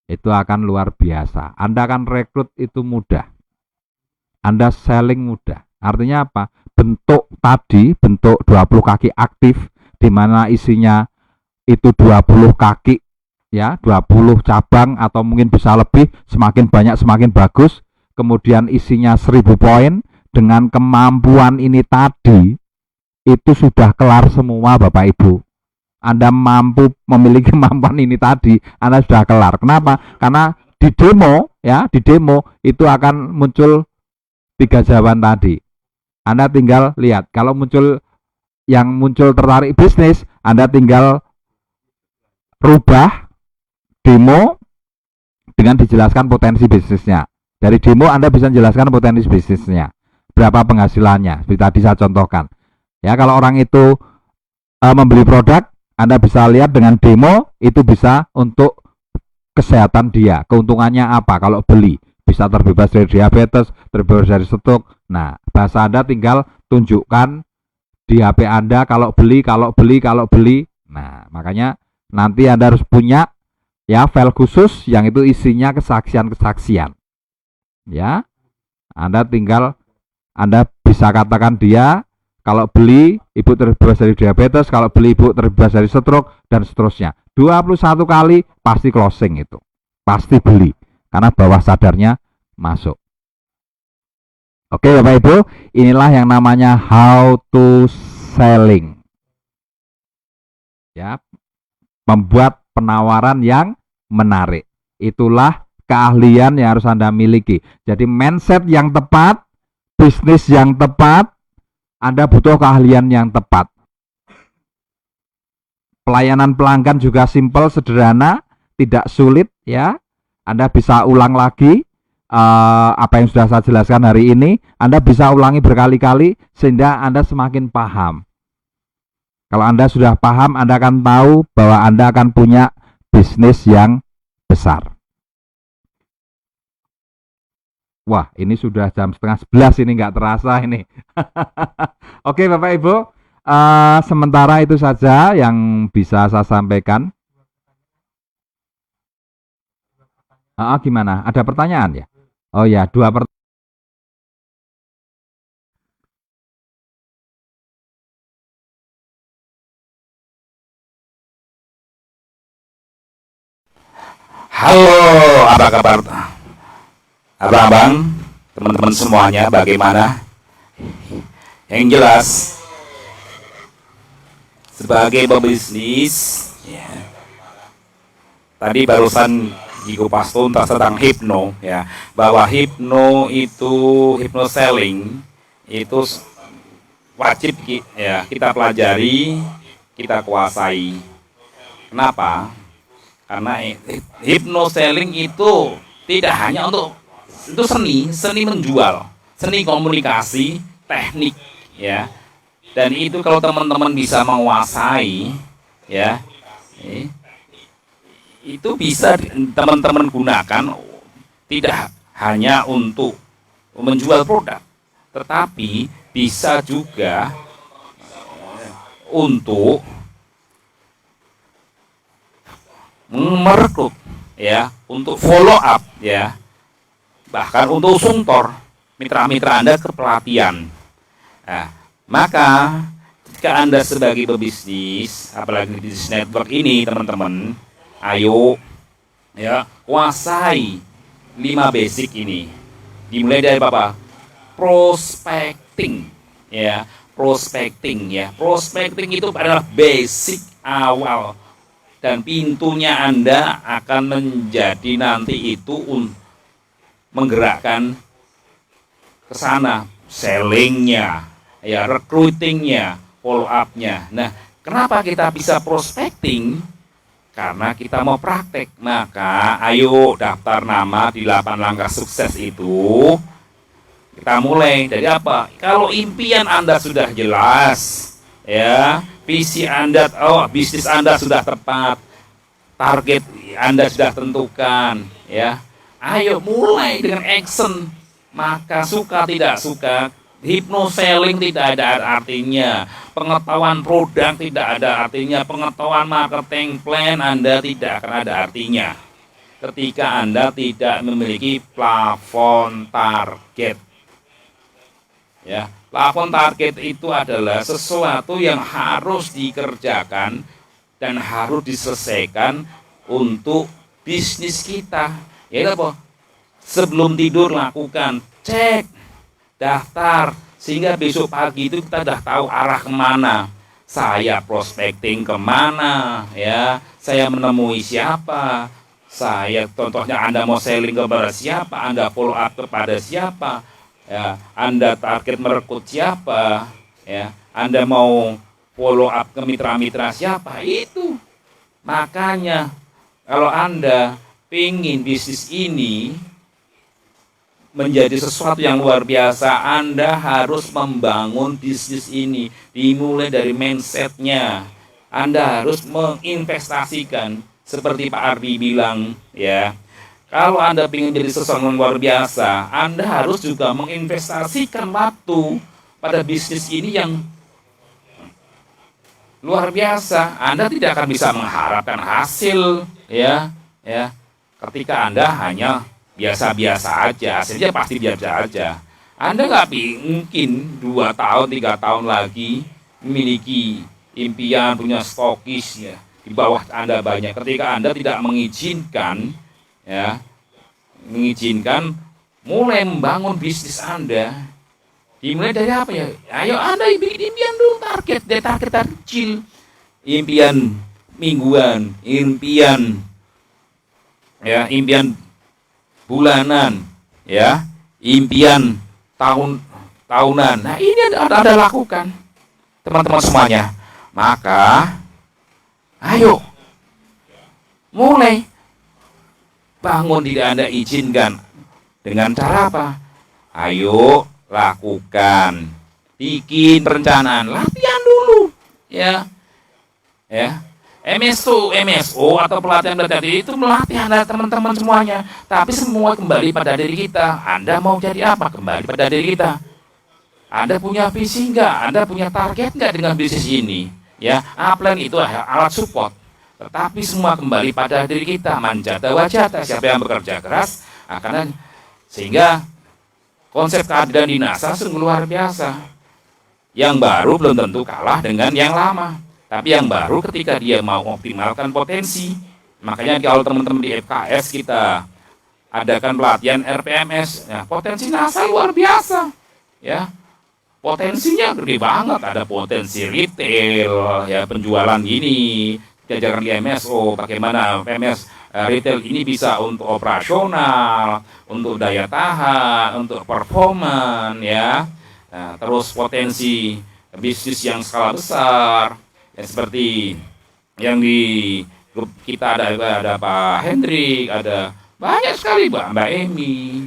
itu akan luar biasa. Anda akan rekrut itu mudah. Anda selling mudah. Artinya apa? Bentuk tadi, bentuk 20 kaki aktif, di mana isinya itu 20 kaki, ya, 20 cabang atau mungkin bisa lebih, semakin banyak semakin bagus. Kemudian isinya 1000 poin, dengan kemampuan ini tadi, itu sudah kelar semua Bapak Ibu. Anda mampu memiliki kemampuan ini tadi, Anda sudah kelar. Kenapa? Karena di demo, ya, di demo itu akan muncul 3 jawaban tadi. Anda tinggal lihat, kalau yang muncul tertarik bisnis, Anda tinggal rubah demo dengan dijelaskan potensi bisnisnya. Dari demo Anda bisa menjelaskan potensi bisnisnya, berapa penghasilannya, seperti tadi saya contohkan. Ya, kalau orang itu membeli produk, Anda bisa lihat dengan demo, itu bisa untuk kesehatan dia, keuntungannya apa kalau beli, bisa terbebas dari diabetes, terbebas dari stroke. Nah, bahasa Anda tinggal tunjukkan di HP Anda kalau beli. Nah, makanya nanti Anda harus punya ya file khusus yang itu isinya kesaksian-kesaksian. Ya, Anda bisa katakan dia, kalau beli ibu terbebas dari diabetes, kalau beli ibu terbebas dari stroke, dan seterusnya. 21 kali pasti closing itu. Pasti beli. Karena bawah sadarnya masuk. Oke Bapak Ibu, inilah yang namanya how to selling. Ya, membuat penawaran yang menarik. Itulah keahlian yang harus Anda miliki. Jadi mindset yang tepat, bisnis yang tepat, Anda butuh keahlian yang tepat. Pelayanan pelanggan juga simpel, sederhana, tidak sulit ya. Anda bisa ulang lagi apa yang sudah saya jelaskan hari ini. Anda bisa ulangi berkali-kali sehingga Anda semakin paham. Kalau Anda sudah paham, Anda akan tahu bahwa Anda akan punya bisnis yang besar. Wah, ini sudah jam 10:30 ini, nggak terasa ini. Oke Bapak Ibu, sementara itu saja yang bisa saya sampaikan. Gimana? Ada pertanyaan ya? Oh ya, 2 pertanyaan.
Halo, apa kabar abang-abang, teman-teman semuanya, bagaimana? Yang jelas, sebagai pebisnis, ya, tadi barusan dikupas tuntas tentang hipno, ya, bahwa hipno selling itu wajib ya kita pelajari, kita kuasai. Kenapa? Karena hipno selling itu tidak hanya untuk itu seni menjual, seni komunikasi, teknik, ya. Dan itu kalau teman-teman bisa menguasai, ya, itu bisa teman-teman gunakan tidak hanya untuk menjual produk, tetapi bisa juga untuk merekrut, ya, untuk follow up, ya, bahkan untuk sungtor mitra-mitra Anda ke pelatihan. Nah, maka ketika Anda sebagai pebisnis, apalagi bisnis network ini, teman-teman, ayo, ya, kuasai 5 basic ini. Dimulai dari apa? Prospecting, ya, prospecting, ya. Prospecting itu adalah basic awal dan pintunya Anda akan menjadi nanti itu menggerakkan ke sana, sellingnya, ya, recruitingnya, follow up-nya. Nah, kenapa kita bisa prospecting? Karena kita mau praktek. Maka ayo daftar nama di 8 langkah sukses itu. Kita mulai dari apa? Kalau impian Anda sudah jelas, ya, visi Anda, bisnis Anda sudah tepat, target Anda sudah tentukan, ya. Ayo mulai dengan action. Maka suka tidak suka, hipno selling tidak ada artinya, pengetahuan produk tidak ada artinya, pengetahuan marketing plan Anda tidak akan ada artinya ketika Anda tidak memiliki plafon target. Ya, plafon target itu adalah sesuatu yang harus dikerjakan dan harus diselesaikan untuk bisnis kita. Yaitu apa? Sebelum tidur lakukan, cek, daftar, sehingga besok pagi itu kita sudah tahu arah kemana. Saya prospecting kemana, ya, saya menemui siapa, saya contohnya Anda mau selling kepada siapa, Anda follow up kepada siapa, ya, Anda target merekrut siapa, ya, Anda mau follow up ke mitra-mitra siapa, itu. Makanya kalau Anda ingin bisnis ini menjadi sesuatu yang luar biasa, Anda harus membangun bisnis ini. Dimulai dari mindsetnya. Anda harus menginvestasikan, seperti Pak Ardi bilang, ya. Kalau Anda ingin jadi sesuatu yang luar biasa, Anda harus juga menginvestasikan waktu pada bisnis ini yang luar biasa. Anda tidak akan bisa mengharapkan hasil, ya, ketika Anda hanya biasa-biasa aja, hasilnya pasti biasa aja. Anda nggak mungkin 2 tahun, 3 tahun lagi memiliki impian, punya stokis, ya, di bawah Anda banyak. Ketika Anda tidak mengizinkan, ya, mulai membangun bisnis Anda, dimulai dari apa, ya? Ayo Anda bikin impian dulu, target kecil, impian mingguan, impian bulanan, ya, impian tahunan. Nah, ini ada lakukan, teman-teman semuanya. Maka ayo mulai bangun diri Anda, izinkan dengan cara apa? Ayo lakukan, bikin perencanaan, latihan dulu, ya, MSO atau pelatihan itu melatih Anda, teman-teman semuanya. Tapi semua kembali pada diri kita. Anda mau jadi apa? Kembali pada diri kita. Anda punya visi enggak? Anda punya target enggak dengan bisnis ini? Ya, upline itu alat support. Tetapi semua kembali pada diri kita. Manjata wajata, siapa yang bekerja keras akan, sehingga konsep keadilan di NASA sungguh luar biasa. Yang baru belum tentu kalah dengan yang lama. Tapi yang baru ketika dia mau optimalkan potensi. Makanya kalau teman-teman di FKS kita adakan pelatihan RPMS, ya, potensi NASA luar biasa, ya, potensinya gede banget. Ada potensi retail, ya, penjualan gini, diajarkan di MSO bagaimana PMS retail ini bisa untuk operasional, untuk daya tahan, untuk performan ya. Nah, terus potensi bisnis yang skala besar, ya, seperti yang di grup kita ada Pak Hendrik, ada banyak sekali Mbak Emi,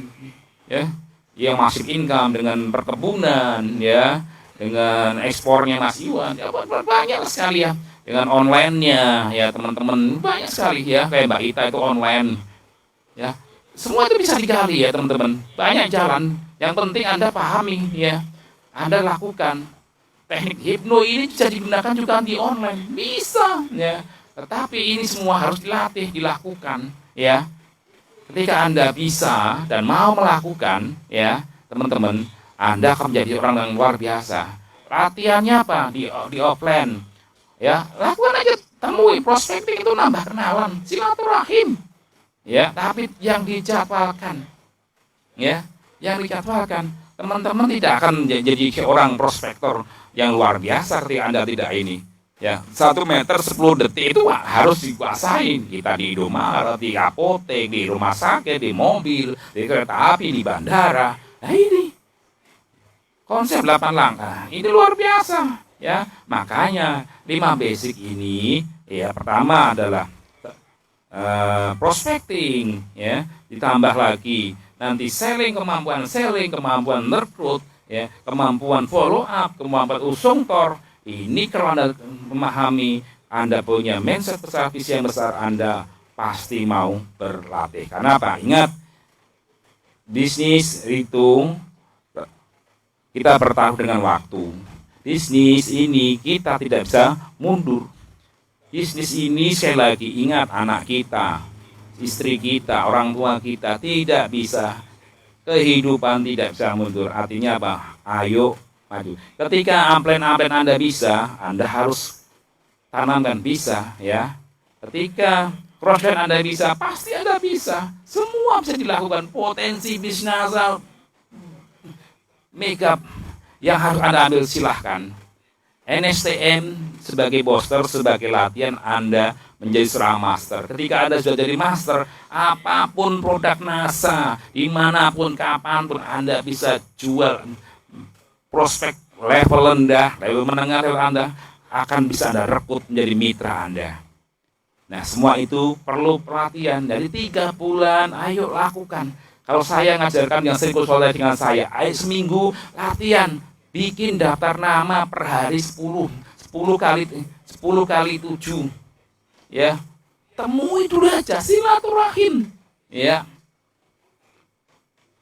ya, yang masuk income dengan perkebunan, ya, dengan ekspornya Mas Iwan, ya, banyak sekali ya, dengan online-nya, ya teman-teman banyak sekali ya, kayak Mbak Ita itu online, ya, semua itu bisa digali ya teman-teman, banyak jalan, yang penting Anda pahami ya, Anda lakukan. Teknik hipno ini bisa digunakan juga di online, bisa ya. Tetapi ini semua harus dilatih, dilakukan ya. Ketika Anda bisa dan mau melakukan ya, teman-teman, Anda akan menjadi orang yang luar biasa. Latihannya apa? Di offline. Ya, lakukan aja, temui prospecting itu nambah kenalan, silaturahim. Ya, tapi yang dijadwalkan. Ya, yang dijadwalkan. Teman-teman tidak akan jadi orang prospektor yang luar biasa ketika Anda tidak ini. Ya, 1 meter 10 detik itu harus dikuasain. Kita di Indomaret, di apotek, di rumah sakit, di mobil, di kereta api, di bandara. Nah ini konsep 8 langkah. Ini luar biasa. Ya, makanya 5 basic ini, ya pertama adalah prospecting, ya, ditambah lagi nanti kemampuan rekrut, ya, kemampuan follow up, kemampuan usung tor. Ini kalau Anda memahami, Anda punya mindset besar, visi yang besar, Anda pasti mau berlatih. Karena apa? Ingat, bisnis itu kita bertaruh dengan waktu. Bisnis ini kita tidak bisa mundur. Bisnis ini sekali lagi ingat, anak kita, istri kita, orang tua kita tidak bisa, kehidupan tidak bisa mundur. Artinya apa? Ayo maju. Ketika upline Anda bisa, Anda harus tanamkan bisa ya. Ketika crossline Anda bisa, pasti Anda bisa. Semua bisa dilakukan. Potensi bisnis makeup yang harus Anda ambil, silahkan. NSTM sebagai booster, sebagai latihan Anda menjadi seorang master. Ketika Anda sudah jadi master, apapun produk NASA, dimanapun, kapanpun Anda bisa jual. Prospek level rendah, level menengah, level Anda akan bisa Anda rekrut menjadi mitra Anda. Nah, semua itu perlu pelatihan dari 3 bulan. Ayo lakukan. Kalau saya ngajarkan yang sering konsultasi dengan saya, ayo seminggu latihan, bikin daftar nama per hari 10 kali 7. Ya. Temui dulu aja, silaturahim. Ya.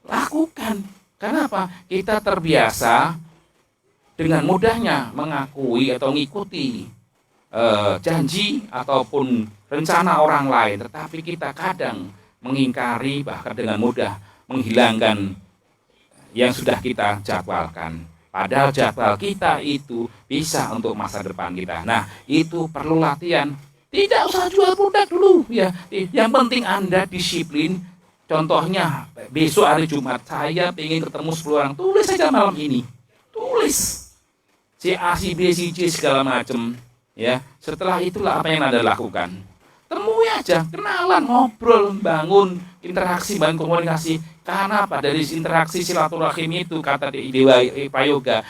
Lakukan. Kenapa? Kita terbiasa dengan mudahnya mengakui atau mengikuti janji ataupun rencana orang lain, tetapi kita kadang mengingkari, bahkan dengan mudah menghilangkan yang sudah kita jadwalkan. Padahal jadwal kita itu bisa untuk masa depan kita. Nah, itu perlu latihan. Tidak usah jual produk dulu ya. Yang penting Anda disiplin. Contohnya, besok hari Jumat, saya ingin ketemu 10 orang. Tulis saja malam ini. Tulis. C, A, C, B, C, C, segala macam. Ya. Setelah itulah apa yang Anda lakukan. Temui aja, kenalan, ngobrol, bangun interaksi, bangun komunikasi. Karena apa? Dari interaksi silaturahim itu, kata Dewa Prayoga,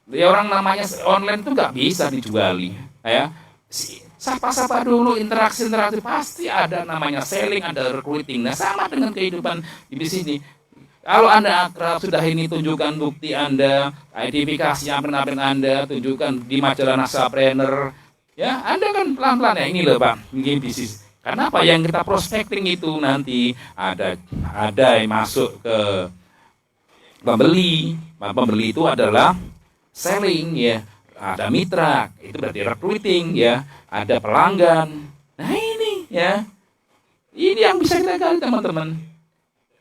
ya orang namanya online itu nggak bisa dijuali. Ya. Sapa-sapa dulu, interaksi pasti ada namanya selling, ada recruiting. Nah, sama dengan kehidupan di sini. Kalau Anda akrab, sudah ini tunjukkan bukti Anda, identifikasi apa Anda, tunjukkan di majalah Nasapreneur. Ya, Anda kan pelan-pelan ya, ini loh Pak, ini bisnis. Karena apa yang kita prospecting itu nanti ada yang masuk ke pembeli. Pembeli itu adalah selling ya. Ada mitra, itu berarti recruiting ya, ada pelanggan. Nah ini ya, ini yang bisa kita gali teman-teman.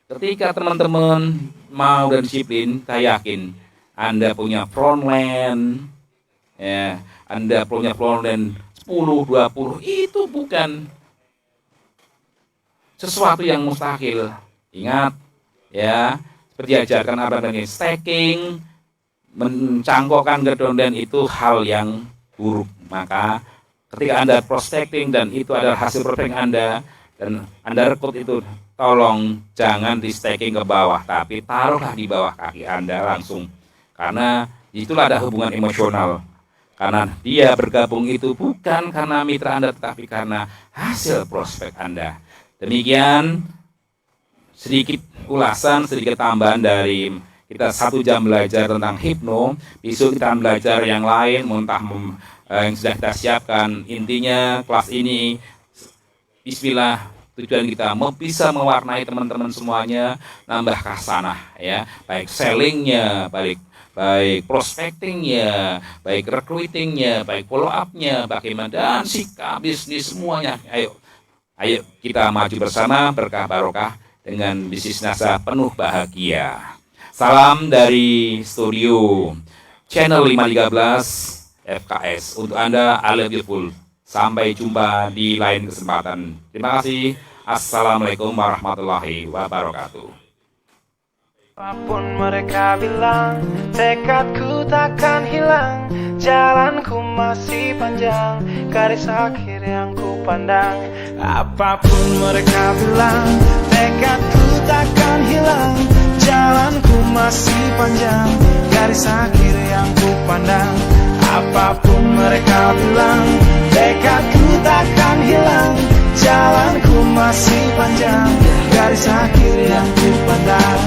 Ketika teman-teman mau dan disiplin, saya yakin Anda punya frontline, ya, Anda punya frontline 10, 20, itu bukan sesuatu yang mustahil. Ingat ya, seperti diajarkan apa namanya stacking, mencangkokkan gedondan itu hal yang buruk. Maka ketika Anda prospecting dan itu adalah hasil prospecting Anda dan Anda rekrut itu, tolong jangan di stacking ke bawah, tapi taruhlah di bawah kaki Anda langsung. Karena itulah ada hubungan emosional. Karena dia bergabung itu bukan karena mitra Anda, tetapi karena hasil prospek Anda. Demikian sedikit ulasan, sedikit tambahan dari kita 1 jam belajar tentang hipno. Besok kita belajar yang lain, yang sudah kita siapkan. Intinya kelas ini, bismillah, tujuan kita bisa mewarnai teman-teman semuanya, nambah khasanah ya, baik sellingnya, baik prospectingnya, baik recruitingnya, baik follow up-nya, bagaimana, dan sikap bisnis semuanya. Ayo kita maju bersama, berkah barokah dengan bisnis NASA penuh bahagia. Salam dari studio channel 513 FKS untuk Anda, I love you full. Sampai jumpa di lain kesempatan. Terima kasih. Assalamualaikum warahmatullahi wabarakatuh.
Apapun mereka bilang, tekadku takkan hilang. Jalanku masih panjang, garis akhir yang ku pandang. Apapun mereka bilang, tekadku takkan hilang. Jalanku masih panjang, garis akhir yang ku pandang. Apapun mereka bilang, tekadku takkan hilang. Jalanku masih panjang, garis akhir yang ku pandang.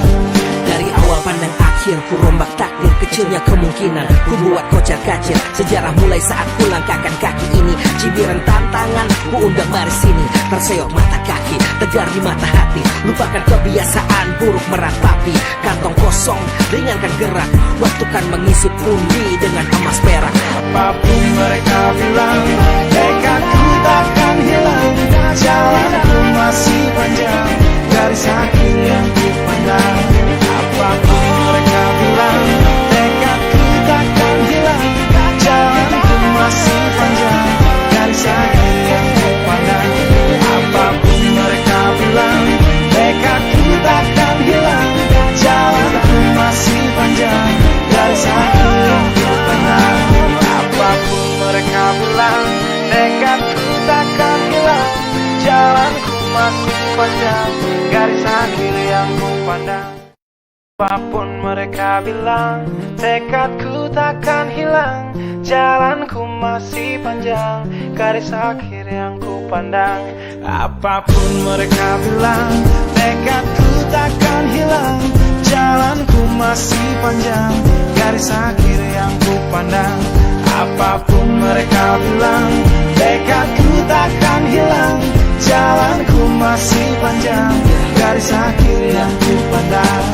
Dari awal pandang akhir, ku rombak takdir, kecilnya kemungkinan ku buat kocar kacir. Sejarah mulai saat ku langkahkan kaki ini. Cibiran tantangan, ku undang mari sini. Terseok mata kaki, tegar di mata hati. Lupakan kebiasaan buruk meratapi. Kantong kosong, ringankan gerak. Waktu kan mengisi pundi dengan emas perak.
Apapun mereka bilang, tekadku takkan hilang. Jalanku masih panjang, garis akhir yang ku pandang. Apapun mereka bilang, tekadku takkan hilang. Jalanku masih panjang, garis akhir yang ku pandang. Apapun mereka bilang, tekadku takkan hilang. Jalanku masih panjang, garis akhir yang ku pandang. Apapun mereka bilang, tekadku takkan hilang. Jalanku masih panjang, garis akhir yang ku pandang. Apapun mereka bilang, tekadku takkan hilang. Jalanku masih panjang, garis akhir yang ku pandang. Apapun mereka bilang, tekadku takkan hilang. Jalanku masih panjang, garis akhir yang ku pandang. Apapun mereka bilang, tekadku takkan hilang. Jalanku masih panjang, garis akhir yang ku pandang.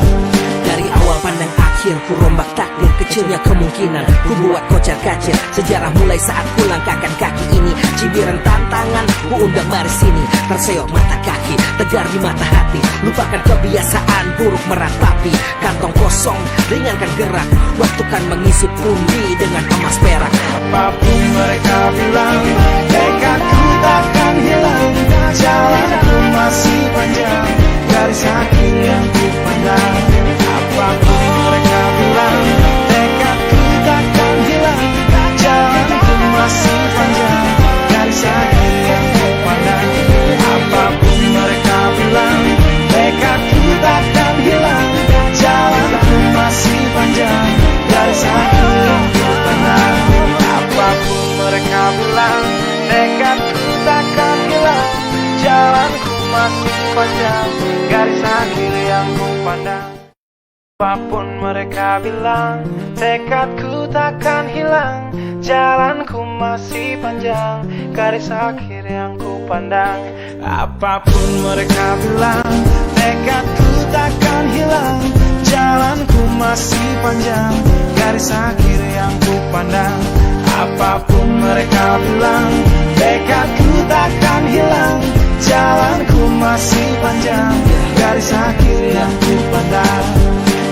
Dari awal pandang akhir, ku rombak takdir, kecilnya kemungkinan ku buat kocar kacir. Sejarah mulai saat ku langkahkan kaki ini. Cibiran tantangan, ku undang mari sini. Terseok mata kaki, tegar di mata hati. Lupakan kebiasaan buruk meratapi. Kantong kosong, ringankan gerak. Waktu kan mengisi pundi dengan emas perak.
Apapun mereka bilang, tekadku takkan hilang. Jalanku masih panjang, garis akhir yang ku pandang. Apapun mereka bilang, tekadku takkan hilang. Jalanku masih panjang, garis akhir yang ku pandang. Apapun mereka bilang, tekadku takkan hilang. Jalanku masih panjang, garis akhir yang ku pandang. Apapun mereka bilang, tekadku takkan hilang. Jalanku masih panjang, garis akhir yang ku pandang. Apapun mereka bilang, tekadku takkan hilang. Jalanku masih panjang, garis akhir yang ku pandang. Apapun mereka bilang, tekadku takkan hilang. Jalanku masih panjang, garis akhir yang ku pandang. Apapun mereka bilang, tekadku takkan hilang. Jalanku masih panjang, garis akhir yang ku pandang.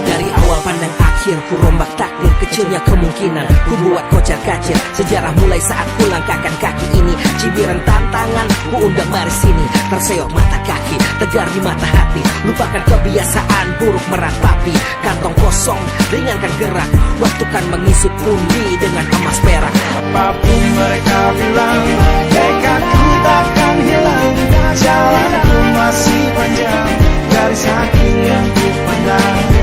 Dari awal pandang akhir, akhir ku rombak takdir, kecilnya kemungkinan ku buat kocar kacir. Sejarah mulai saat ku langkahkan kaki ini. Cibiran tantangan ku undang mari sini. Terseok mata kaki, tegar di mata hati. Lupakan kebiasaan buruk meratapi. Kantong kosong, ringankan gerak. Waktu kan mengisi pundi dengan emas perak.
Apapun mereka bilang, tekadku takkan hilang. Jalanku masih panjang, garis akhir yang ku pandang.